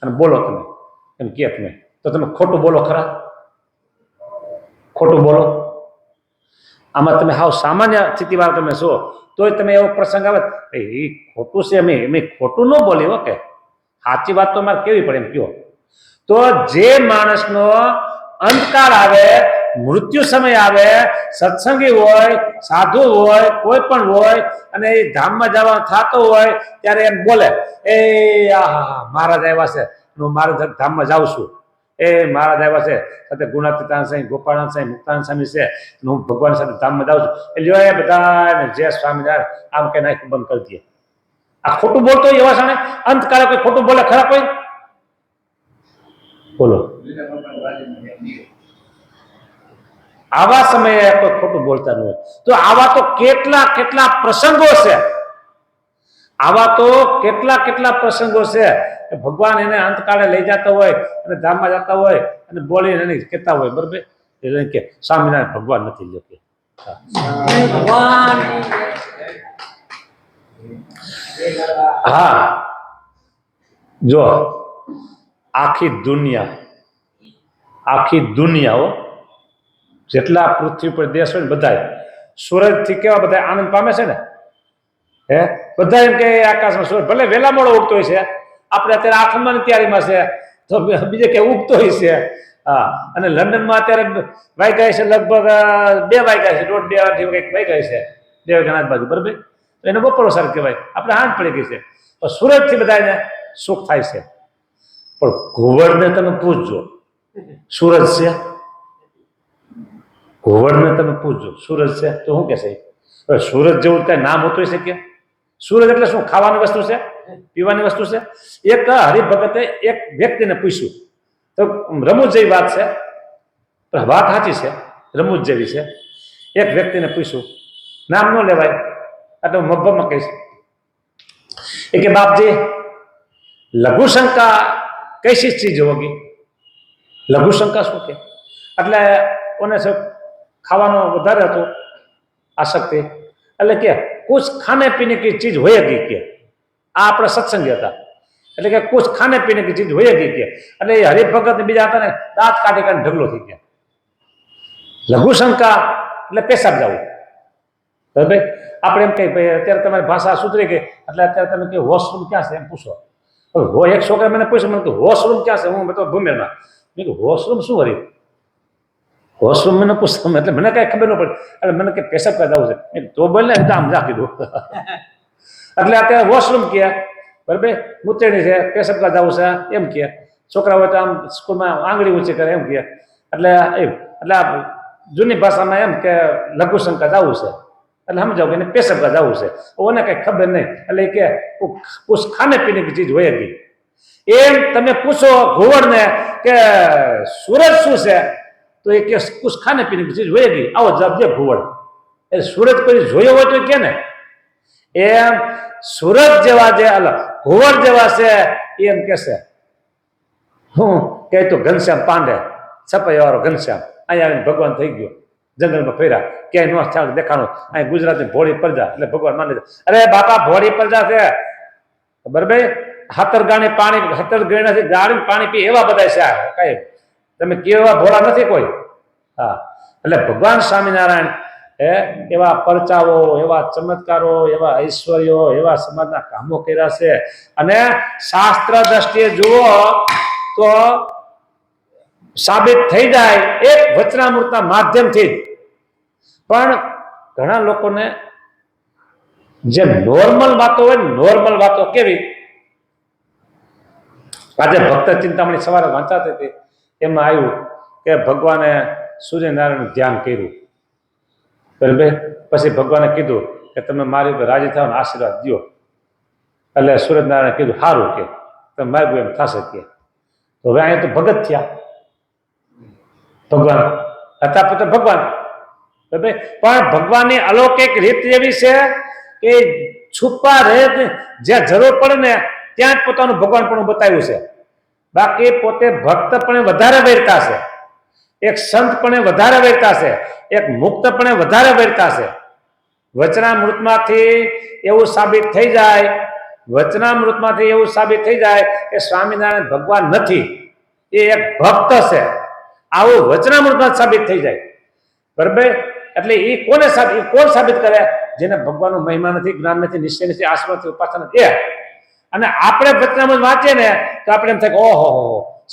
અને બોલો તમે એમ કહે તમે, તો તમે ખોટું બોલો ખરા? ખોટું બોલો? આમાં તમે હાવ સામાન્ય સ્થિતિવાળા તમે છો તોય તમે એવો પ્રસંગ આવે એ ખોટું છે, અમે ખોટું ન બોલી. ઓકે, સાચી વાત તો અમારે કેવી પડે એમ કહો. તો જે માણસનો અંતકાળ આવે, મૃત્યુ સમય આવે, સત્સંગી હોય, સાધુ હોય, કોઈ પણ હોય અને એ ધામમાં જવા થતો હોય ત્યારે એમ બોલે એ આ મહારાજ આવ્યા છે, હું મારા ધામમાં જાઉં છું. એ મહારાજ આવ્યા છે, સાથે ગુણાતીતાન સ્વામી, ગોપાળાન સ્વામી, મુક્તાન સ્વામી છે, હું ભગવાન સાથે ધામમાં જાઉં છું. એટલે એ બધા જય સ્વામિનારાયણ આમ કે નાખી બંધ કરી દે. આ ખોટું બોલતો એવા સામે અંતકાળે કોઈ ખોટું બોલે ખરા કોઈ? બોલો, આવા સમયે કોઈ ખોટું બોલતા ન હોય. તો આવા તો કેટલા કેટલા પ્રસંગો છે, આવા તો કેટલા કેટલા પ્રસંગો છે કે ભગવાન એને અંતકાળે લઈ જતા હોય અને ધામમાં જતા હોય અને બોલીને એને કહેતા હોય બરોબર, એટલે કે સ્વામિનારાયણ ભગવાન નથી લ્યો કે હા. જો આખી દુનિયા જેટલા પૃથ્વી પર દેશ હોય ને બધા સૂરજ થી કેવા બધા આનંદ પામે છે ને, હે બધા એમ કે આકાશમાં સૂરજ ભલે વેલા મોડો ઉગતો હોય છે, આપણે અત્યારે આઠમાની તૈયારીમાં છે તો બીજે કે ઉગતો હોય છે. હા, અને લંડનમાં અત્યારે વાગ્યા છે લગભગ 2 વાગ્યા છે, 1:30 વાગ્યા છે, 2 વાગ્યાના બાજુ બરાબર. એને બપોરો સારું કહેવાય, આપણે હાંજ પડી ગઈ છે. તો સૂરજથી બધાને સુખ થાય છે. પણ ઘુવડને તમે પૂછજો સૂરજ છે, ઘુવડને તમે પૂછજો સૂરજ છે તો શું કહેશે? સૂરજ જેવું કઈ નામ હોતું હોય છે કે? સૂરજ એટલે શું? ખાવાની વસ્તુ છે? પીવાની વસ્તુ છે? એક હરિભગતે એક વ્યક્તિને પૂછ્યું, તો રમૂજ જેવી વાત છે, પણ વાત સાચી છે, રમૂજ જેવી છે. એક વ્યક્તિને પૂછ્યું, નામ ન લેવાય એટલે હું મબ્બમાં કહીશ, એ કે બાપજી લઘુ શંકા कैसी चीज होगी? લઘુ શંકા શું કે? એટલે કોને છે ખાવાનો વધારે હતો આસક્તિ, એટલે કે કુછ ખાને પીને કી ચીજ હોયગી કે આ આપણે સત્સંગી હતા એટલે કે કુછ ખાને પીને કી ચીજ હોયગી કે એટલે એ હરિભગત બીજા હતા ને દાંત કાઢી કાઢી ઢગલો થઈ ગયા. લઘુ શંકા એટલે પેશાબ જવું. ભાઈ આપણે એમ કહીએ ભાઈ અત્યારે તમારી ભાષા સુધરી ગઈ એટલે અત્યારે તમે કે વોશરૂમ ક્યાં છે એમ પૂછો. હવે એક છોકરા મને પૂછ્યું મને કે વોશરૂમ ક્યાં છે, હું તો ભૂમેરમાં. મેં કે વોશરૂમ શું વળી? વોશરૂમ મને પૂછતો એટલે મને કઈ ખબર ન પડી એટલે મને કે પેશાબ કરવા જવું છે તો બોલ ને આમ રાખી દો એટલે અત્યારે વોશરૂમ કહે બરાબર, મૂતેણી છે પેશાબ કરવા જવું છે એમ કહે. છોકરા હોય તો આમ સ્કૂલમાં આંગળી ઊંચી કરે એમ કહે. એટલે એટલે જૂની ભાષામાં એમ કે લઘુ શંકા જવું છે એટલે સમજાવ કે પેશાબ કરવા જવું છે. ઓને કઈ ખબર નહીં એટલે કે કુછ ખાને પીને કી ચીજ હોય ગઈ. એમ તમે પૂછો ઘુવડને કે સૂરજ શું છે તો એ કે કુછ ખાને પીને કી ચીજ હોય ગઈ. આવો જવાબ દે ઘુવડ. એ સૂરજ કોઈ જોયો હોય તો કે ને એમ સૂરજ જેવા જે ઘુવડ જેવા છે એમ કે છે. હું કે તો ઘનશ્યામ પાંડે છપાઈ વાળો ઘનશ્યામ અહીંયા આવીને ભગવાન થઈ ગયો, જંગલમાં ફર્યા ક્યાંય નો ચાલ દેખાણો. અહીં ગુજરાતની ભોળી પ્રજા એટલે ભગવાન માને અરે બાપા ભોળી પ્રજા છે બરાબર. હાથર ગાણી પાણી હાથર ગણાથી ગાળી પાણી પી એવા બધા છે આ કઈ તમે કેવા ભોળા નથી કોઈ. હા એટલે ભગવાન સ્વામિનારાયણ એવા પરચાઓ એવા ચમત્કારો એવા ઐશ્વર્યો એવા સમાજના કામો કર્યા છે. અને શાસ્ત્ર દ્રષ્ટિએ જુઓ તો સાબિત થઈ જાય એક વચનામૃતના માધ્યમથી જ. પણ ઘણા લોકોને જે નોર્મલ વાતો હોય ને નોર્મલ વાતો કેવી આજે ભક્ત ચિંતામણી સવારે વાંચાતી હતી એમાં આવ્યું કે ભગવાને સૂર્યનારાયણનું ધ્યાન કર્યું બરાબર. પછી ભગવાને કીધું કે તમે મારી ઉપર રાજી થાવ ને આશીર્વાદ દો. એટલે સૂર્યનારાયણે કીધું સારું કે તમે માર્ગું એમ થશે કે. તો હવે અહીંયા તો ભગત થયા ભગવાન હતા પોતે ભગવાન બરાબર. પણ ભગવાનની અલૌકિક રીત એવી છે કે છુપા રહે જ્યાં જરૂર પડે ને ત્યાં જ પોતાનું ભગવાન પણ બતાવ્યું છે. બાકી પોતે ભક્ત પણ વધારે વેરતા છે, એક સંત પણ વધારે વેરતા છે, એક મુક્ત પણ વધારે વેરતા છે. વચનામૃતમાંથી એવું સાબિત થઈ જાય વચનામૃતમાંથી એવું સાબિત થઈ જાય કે સ્વામિનારાયણ ભગવાન નથી, એ એક ભક્ત છે. આવું વચનામૃતમાં સાબિત થઈ જાય બરાબર. એટલે એ કોણ સાબિત કરે? જેને ભગવાનનો મહિમા નથી, જ્ઞાન નથી, નિશ્ચય નથી, આશ્રમ નથી, ઉપાસના નથી એ. અને આપણે વચનામૃત વાંચીએ ને તો આપણે એમ થાય કે ઓહો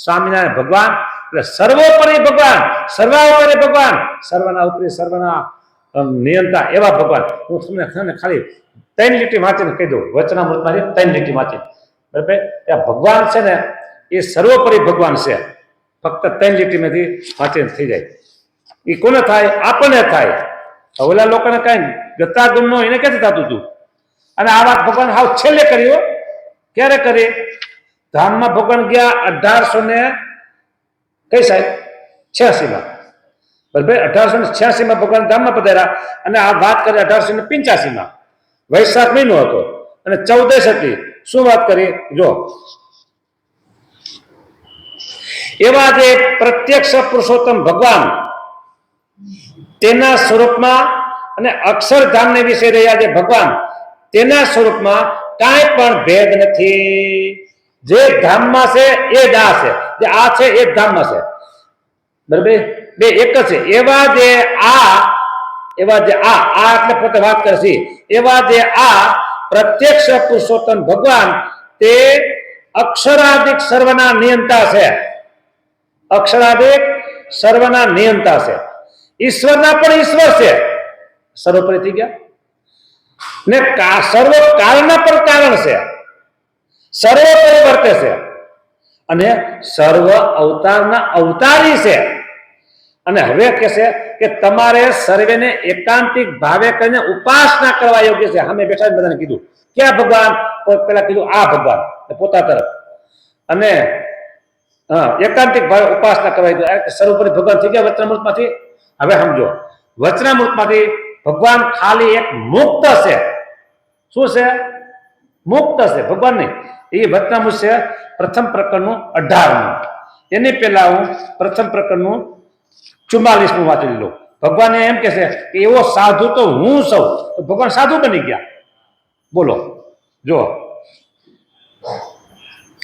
સ્વામિનારાયણ ભગવાન એટલે સર્વોપરી ભગવાન, સર્વાપરી ભગવાન, સર્વના ઉપરી સર્વના નિયંતા એવા ભગવાન. હું તમને ખાલી 3 લીટી વાંચીને કહી દઉં વચનામૃતમાંથી 3 લીટી વાંચીને બરાબર. ત્યાં ભગવાન છે ને એ સર્વોપરી ભગવાન છે. ફક્ત 3 લીટીમાંથી વાંચીને થઈ જાય. એ કોને થાય? આપણને થાય. ઓલા લોકોને કઈ ગતાગમ નો એને ક્યાંથી થતું હતું? અને આ વાત ભગવાન હાવ છેલ્લે કર્યો. ક્યારે કરી? ધામમાં ભગવાન ગયા 1800 ને કઈ સાહેબ 86માં બરાબર. 1886માં ભગવાન ધામમાં પધાર્યા અને આ વાત કરી 1885માં વૈશાખ મહિનો હતો અને 14 હતી. શું વાત કરી જો? એવા જે પ્રત્યક્ષ પુરુષોત્તમ ભગવાન તેના સ્વરૂપમાં અને અક્ષરધામને વિશે રહ્યા જે ભગવાન તેના સ્વરૂપમાં કાંઈ પણ ભેદ નથી. જે ધામમાં છે એ જ આ છે, જે આ છે એ જ ધામમાં છે બરાબર. બે એક જ છે. એવા જે આ એટલે પોતે વાત કરે છે એવા જે આ પ્રત્યક્ષ પુરુષોત્તમ ભગવાન તે અક્ષરાધિક સર્વના નિયંતા છે. અક્ષરાધિક સર્વના નિયંતા છે. ઈશ્વરના પણ ઈશ્વર છે, સર્વોપરી થઈ ગયા ને સર્વ કાળના પણ કારણ છે, સર્વોપરી વર્તે છે અને સર્વ અવતારના અવતારી છે. અને હવે કહે છે કે તમારે સર્વેને એકાંતિક ભાવે કરીને ઉપાસના કરવા યોગ્ય છે. અમે બેઠા બધાને કીધું ક્યાં ભગવાન? પેલા કીધું આ ભગવાન પોતા તરફ. અને એકાંતિક ભાવે ઉપાસના કરવા સર્વોપરી ભગવાન થઈ ગયા વચનામૃતમાંથી. હવે સમજો વચનામૃતમાંથી ભગવાન ખાલી એક મુક્ત છે. શું છે? મુક્ત છે ભગવાન નહીં. એ વચનામૃત છે પ્રથમ પ્રકરણનું 18મું. એની પહેલા હું પ્રથમ પ્રકરણનું 44મું વાંચી લીધું. ભગવાન એમ કે છે કે એવો સાધુ તો હું સૌ, તો ભગવાન સાધુ બની ગયા. બોલો જો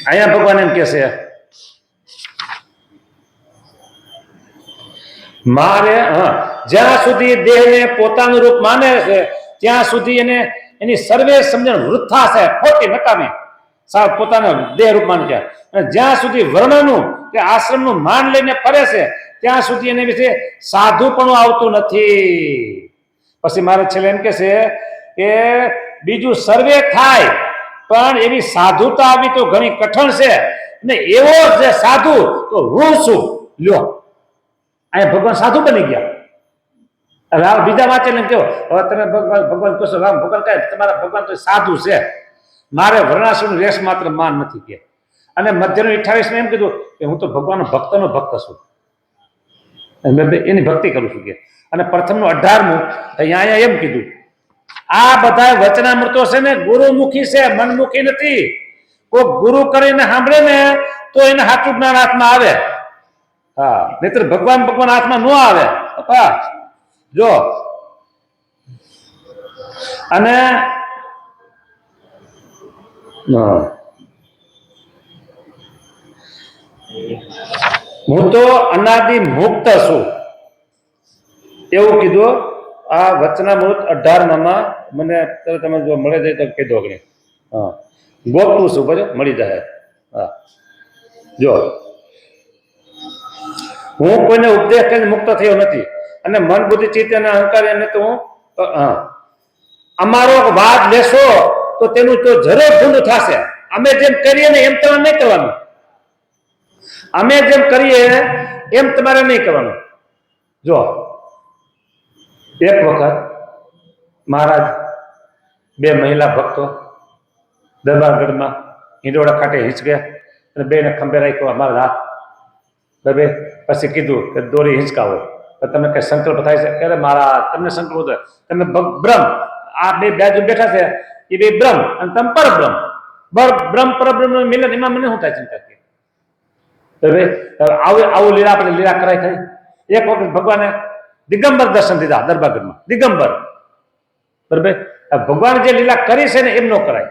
અહીંયા ભગવાન એમ કે છે મારે જ્યાં સુધી દેહને પોતાનું રૂપ માને છે ત્યાં સુધી એને એની સર્વે સમજણ વૃથા છે, ખોટી નકામી પોતાના દેહ રૂપ માને છે. અને જ્યાં સુધી વર્ણનું કે આશ્રમનું માન લઈને ફરે છે ત્યાં સુધી એને વિશે સાધુપણું આવતું નથી. પછી મારે છેલ્લે એમ કે છે કે બીજું સર્વે થાય પણ એવી સાધુતા આવી તો ઘણી કઠણ છે ને એવો જે સાધુ તો હું છું. લ્યો અહીંયા ભગવાન સાધુ બની ગયા. રામ બીજા વાંચે ને કહો હવે તમે ભગવાન કહેશો રામ ભગવાન કહે તમારા ભગવાન તો સાધુ છે, મારે વર્ણાશ્રમનું રેસ માત્ર માન નથી કે. અને મધ્યનું 28 એમ કીધું કે હું તો ભગવાનનો ભક્તનો ભક્ત છું, એની ભક્તિ કરું છું કે. અને પ્રથમનું 18મું અહીંયા એમ કીધું આ બધા વચનામૃતો છે ને ગુરુમુખી છે, મનમુખી નથી. કોઈ ગુરુ કરીને સાંભળે ને તો એને સાચું જ્ઞાન હાથમાં આવે. હા, નહીતર ભગવાન હાથમાં ન આવે. જો અને હું તો અનાદિ મુક્ત છું એવું કીધું. આ વચનામૃત 18માં મને તમે જો મળે જાય તો કહી દો કે હા ગોતું છું બરાબર મળી જાય. હા જો હું કોઈને ઉપદેશ કરીને મુક્ત થયો નથી અને મન બુદ્ધિ ચિત્ત અને અહંકાર એને તો હું અમારો વાદ લેશો તો તેનું તો જરૂર ભૂંડ થશે. અમે જેમ કરીએ ને એમ તમારે નહીં કરવાનું, અમે જેમ કરીએ એમ તમારે નહીં કરવાનું. જો એક વખત મહારાજ 2 મહિલા ભક્તો દરબારગઢમાં હિંડોળા ખાતે હિંચક્યા અને 2ને ખંભે રાખ્યો અમારા હાથ. બરાબર પછી કીધું કે દોરી હિંચકાવો તો તમે કઈ સંકલ્પ થાય છે? અરે મારા તમને સંકલ્પ થાય, તમે બ્રહ્મ આ 2 બાજુ બેઠા છે એ 2 બ્રહ્મ અને તમે પરબ્રહ્મ. બ્રહ્મ પરબ્રહ્મ મિલન એમાં મને શું થાય ચિંતા કે? આવું લીલા આપણે લીલા કરાય થાય. એક વખત ભગવાને દિગંબર દર્શન દીધા દરબારગઢમાં, દિગંબર. બરાબર ભગવાન જે લીલા કરી છે ને એમ ન કરાય.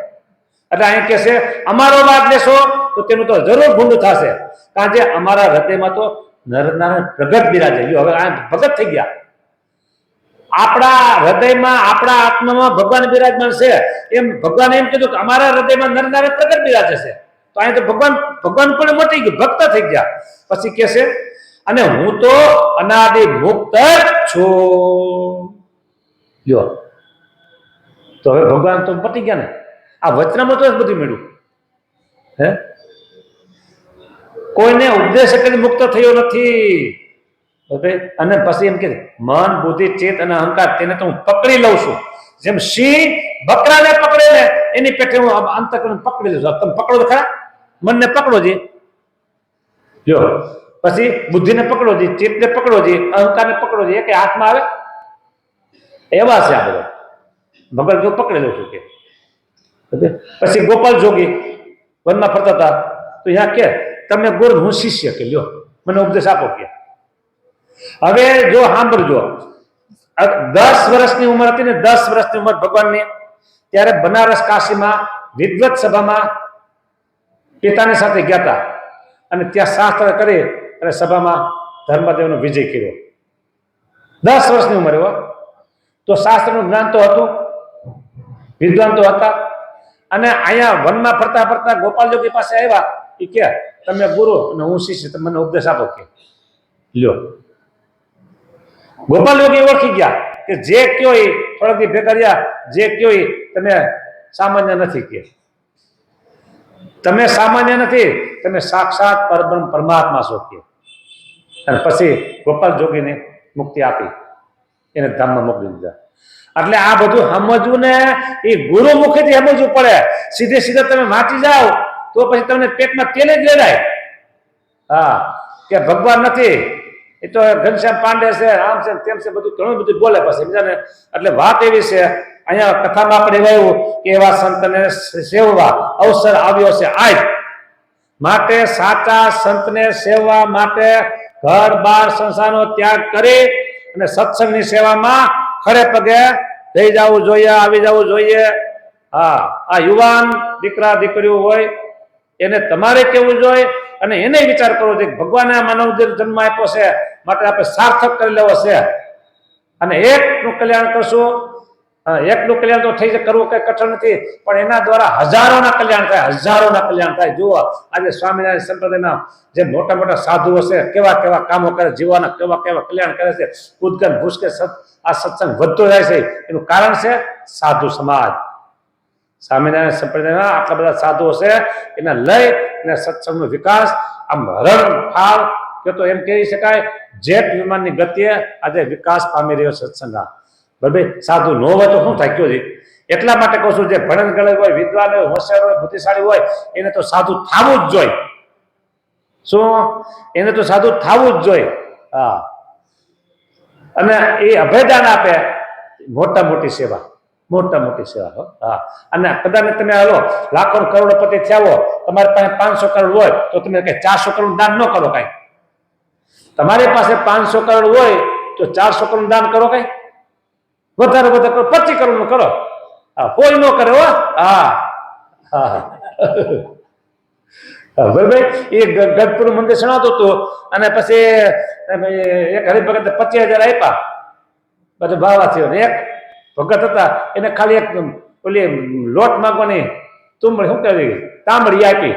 એટલે અહીં કે છે અમારો વાદ લેશો તો તેનું તો જરૂર ભૂંડ થશે, કારણ કે અમારા હૃદયમાં તો નરનારાયણ પ્રગટ બિરાજે. હવે આ ભગત થઈ ગયા. આપણા હૃદયમાં આપણા આત્મામાં ભગવાન બિરાજમાન છે એમ ભગવાન એમ કીધું કે અમારા હૃદયમાં નરનારાયણ પ્રગટ બિરાજે છે. તો અહીં તો ભગવાન પણ મટી ગયું, ભક્ત થઈ ગયા. પછી કે છે અને હું તો અનાદિ મુક્ત છું. જો તો હવે ભગવાન તો મટી ગયા ને. આ વચનામાં તો બધું મળ્યું. હે કોઈને ઉપદેશ કરી મુક્ત થયો નથી. અને પછી એમ કે મન બુદ્ધિ ચિત્ત અને અહંકાર તેને તો હું પકડી લઉં છું. જેમ સિંહ બકરાને પકડે ને એની પેટે હું અંતઃકરણ પકડી લઉં છું. તમે પકડો તો ખરા, મનને પકડો છે. જો પછી બુદ્ધિને પકડો છે, ચિત્તને પકડો છે, અહંકારને પકડો છે. એ કે હાથમાં આવે એવા છે આ બધા. ભગવાન જો પકડી લઉં છું કે. પછી ગોપાલ જોગી વનમાં ફરતા હતા તો અહીંયા કે તમે ગુરુ હું શિષ્ય કે લ્યો મને ઉપદેશ આપો કે. હવે જો સાંભળજો 10 વર્ષની ઉંમર હતી ને 10 વર્ષની ઉંમર ભગવાનની, ત્યારે બનારસ કાશીમાં વિદ્વત સભામાં પિતાની સાથે ગયા હતા અને ત્યાં શાસ્ત્ર કરી અને સભામાં ધર્મદેવનો વિજય કર્યો. 10 વર્ષની ઉંમરે હો. તો શાસ્ત્રનું જ્ઞાન તો હતું, વિદ્વાન તો હતા. અને અહીંયા વનમાં ફરતા ફરતા ગોપાલ જોગી પાસે આવ્યા. એ કે તમે ગુરુ અને હું શિષ્ય, તમે મને ઉપદેશ આપો કે લ્યો. ગોપાલ યોગી ઓળખી ગયા કે જે કયો એ થોડાક દી ભેગા રહ્યા, જે કયો એ તમે સામાન્ય નથી કે. તમે સામાન્ય નથી, તમે સાક્ષાત પરબ્રહ્મ પરમાત્મા છો કે. અને પછી ગોપાલ જોગીને મુક્તિ આપી, એને ધામમાં મોકલી દીધા. એટલે આ બધું સમજવું ને એ ગુરુ મુખેથી સમજવું પડે. સીધે સીધા તમે વાંચી જાઓ તો પછી તમને પેટમાં તેલ જ લેડાય. હા કે ભગવાન નથી, એ તો ઘનશ્યામ પાંડે છે, આમ છે તેમ છે, બધું ઘણું બધું બોલે પછી સમજાને. એટલે વાત એવી છે અહીંયા કથામાં આપણે એવું કે એવા સંતને સેવવા અવસર આવ્યો છે આજ. માટે સાચા સંતને સેવવા માટે ઘર બાર સંસારનો ત્યાગ કરી અને સત્સંગની સેવામાં ખડે પગે થઈ જવું જોઈએ, આવી જવું જોઈએ. હા, આ યુવાન દીકરા દીકરીઓ હોય એને તમારે કેવું જોઈએ અને એને વિચાર કરવો જોઈએ કે ભગવાને આ માનવ જન્મ આપ્યો છે માટે આપણે સાર્થક કરી લેવો છે અને એકનું કલ્યાણ કરશું. એકનું કલ્યાણ તો થઈ કરવું કઈ કઠણ નથી, પણ એના દ્વારા હજારોના કલ્યાણ થાય, હજારોના કલ્યાણ થાય. જુઓ આજે સ્વામિનારાયણ સંપ્રદાયના જે મોટા મોટા સાધુઓ છે કેવા કેવા કામો કરે, જીવવાના કેવા કેવા કલ્યાણ કરે છે. ઉદગમ ભૂસકે આ સત્સંગ વધતો જાય છે, એનું કારણ છે સાધુ સમાજ. સ્વામિનારાયણ સંપ્રદાયના આટલા બધા સાધુઓ છે, એને લઈ અને સત્સંગનો વિકાસ આમ હરણ ફાળ કે તો એમ કહી શકાય જેટ વિમાનની ગતિએ આજે વિકાસ પામી રહ્યો સત્સંગ. બરાબર, સાધુ ન હોય તો શું થાય કયો છે. એટલા માટે કહું છું જે ભણન ગણે હોય, વિદ્વાન હોય, હોશિયાર હોય, બુદ્ધિશાળી હોય એને તો સાધુ થવું જ જોઈએ. શું? એને તો સાધુ થવું જ જોઈએ. હા, અને એ અભયદાન આપે, મોટા મોટી સેવા, મોટા મોટી સેવા. હા, અને કદાચ તમે હાલો લાખો કરોડપતિ થયા હો, તમારી પાસે 500 કરોડ હોય તો તમે કઈ 400 કરોડ દાન ન કરો. કઈ તમારી પાસે 500 કરોડ હોય તો 400 કરોડ દાન કરો. કઈ વધારે વધારે કરો, 25 કરોડ નું કરો. હા, કોઈ ન કરે હો. હા હા બરાબર. એ ગઢપુર મંદિર શણાતું હતું અને પછી એક હરિભગત 25,000 આપ્યા, બધું ભાવા થયો. એક ભગત હતા એને ખાલી એક ઓલી લોટ માંગવાની તુંબડી શું કરી તાંબડી આપી.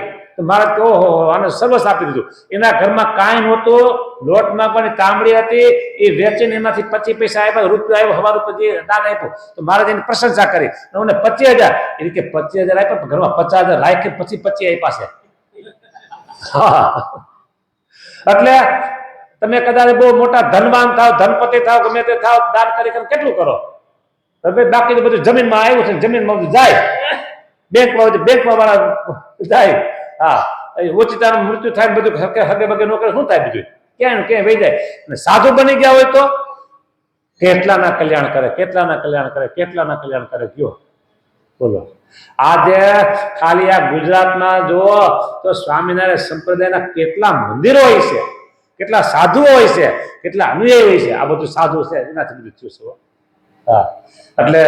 મારા તો ઓહો આને સર્વસ આપી દીધું. એના ઘરમાં કાંઈ નહોતું, લોટ માંગવાની તાંબડી હતી, એ વેચીને એમાંથી 25 પૈસા આપ્યા, રૂપિયો આવ્યો, હવા રૂપિયા દાન આપ્યું. તો મારે એની પ્રશંસા કરી. મને 25,000 એ કે 25,000 આપ્યા, ઘરમાં 50,000 રાખી પછી 25 આપ્યા છે. હા, એટલે તમે કદાચ બહુ મોટા ધનવાન થાવ, ધનપતિ થાવ, ગમે તે થાવ, દાન કરી કેટલું કરો. બાકી તો બધું જમીનમાં આવ્યું છે, જમીનમાં બધું જાય, બેંકમાં વાળા જાય. હા, ઓચિતાનું મૃત્યુ થાય, બધું હગે બગે નો કરે, શું થાય? બધું ક્યાંય ક્યાંય વહી જાય. અને સાધુ બની ગયા હોય તો કેટલાના કલ્યાણ કરે, કેટલાના કલ્યાણ કરે, કેટલાના કલ્યાણ કરે. કયો બોલો. આજે ખાલી આ ગુજરાતમાં જુઓ તો સ્વામિનારાયણ સંપ્રદાયના કેટલા મંદિરો હોય છે, કેટલા સાધુઓ હોય છે, કેટલા અનુયાયી હોય છે. આ બધું સાધુ છે, એનાથી બધું થયું છે. હા, એટલે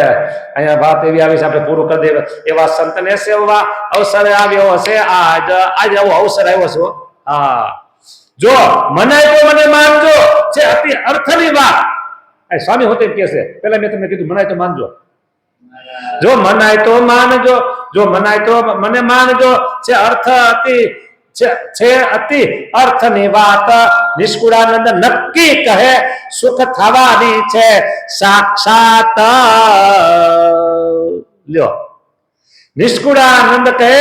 અહીંયા વાત એવી આવી છે, આપણે પૂરું કરી દઈએ. એવા સંતને સેવવા અવસર આવ્યો હશે, આજે આવો અવસર આવ્યો છે. હા, જો મનાય તો મને માનજો, છે અતિ અર્થની વાત. સ્વામી હોતે કહે છે, પેલા મેં તમને કીધું મનાય તો માનજો. જો મનાય તો માનજો, જો મનાય તો મને માનજો, છે અર્થ અતિ છે અતિ અર્થની વાત. નિષ્કુળાનંદ નક્કી કહે સુખ થવાની છે સાક્ષાત. લ્યો, નિષ્કુળાનંદ કહે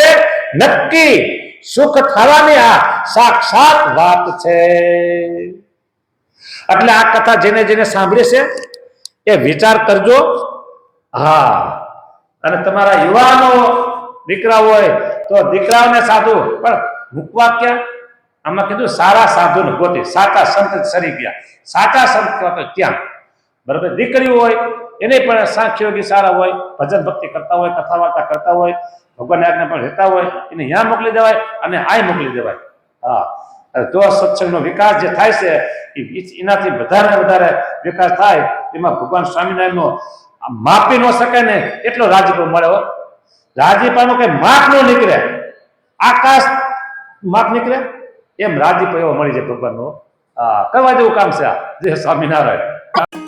નક્કી સુખ થવાની આ સાક્ષાત વાત છે. એટલે આ કથા જેને જેને સાંભળી છે એ વિચાર કરજો. હા, અને તમારા યુવાનો દીકરા હોય તો દીકરાઓને સાધુ પણ મૂકવા ક્યાં? આમાં કીધું સારા સાધુને ગોતી, સાચા સંત સરી ગયા. સાચા સંત તો ક્યાં? બરાબર. દીકરીઓ હોય એને પણ સાંખ્યોગી સારા હોય, ભજન ભક્તિ કરતા હોય, કથા વાર્તા કરતા હોય, ભગવાનની આજ્ઞા પણ રહેતા હોય, એને ત્યાં મોકલી દેવાય અને આય મોકલી દેવાય. હા, તો સત્સંગનો વિકાસ જે થાય છે એનાથી વધારે વધારે વિકાસ થાય. એમાં ભગવાન સ્વામિનારાયણનો માપી ન શકે ને એટલો રાજીપો મળે. રાજીપાનો કઈ માપ ન નીકળે, આકાશ માપ નીકળે એમ રાજીપો એવો મળી જાય ભગવાનનો. કરવા જેવું કામ છે આ. જય સ્વામિનારાયણ.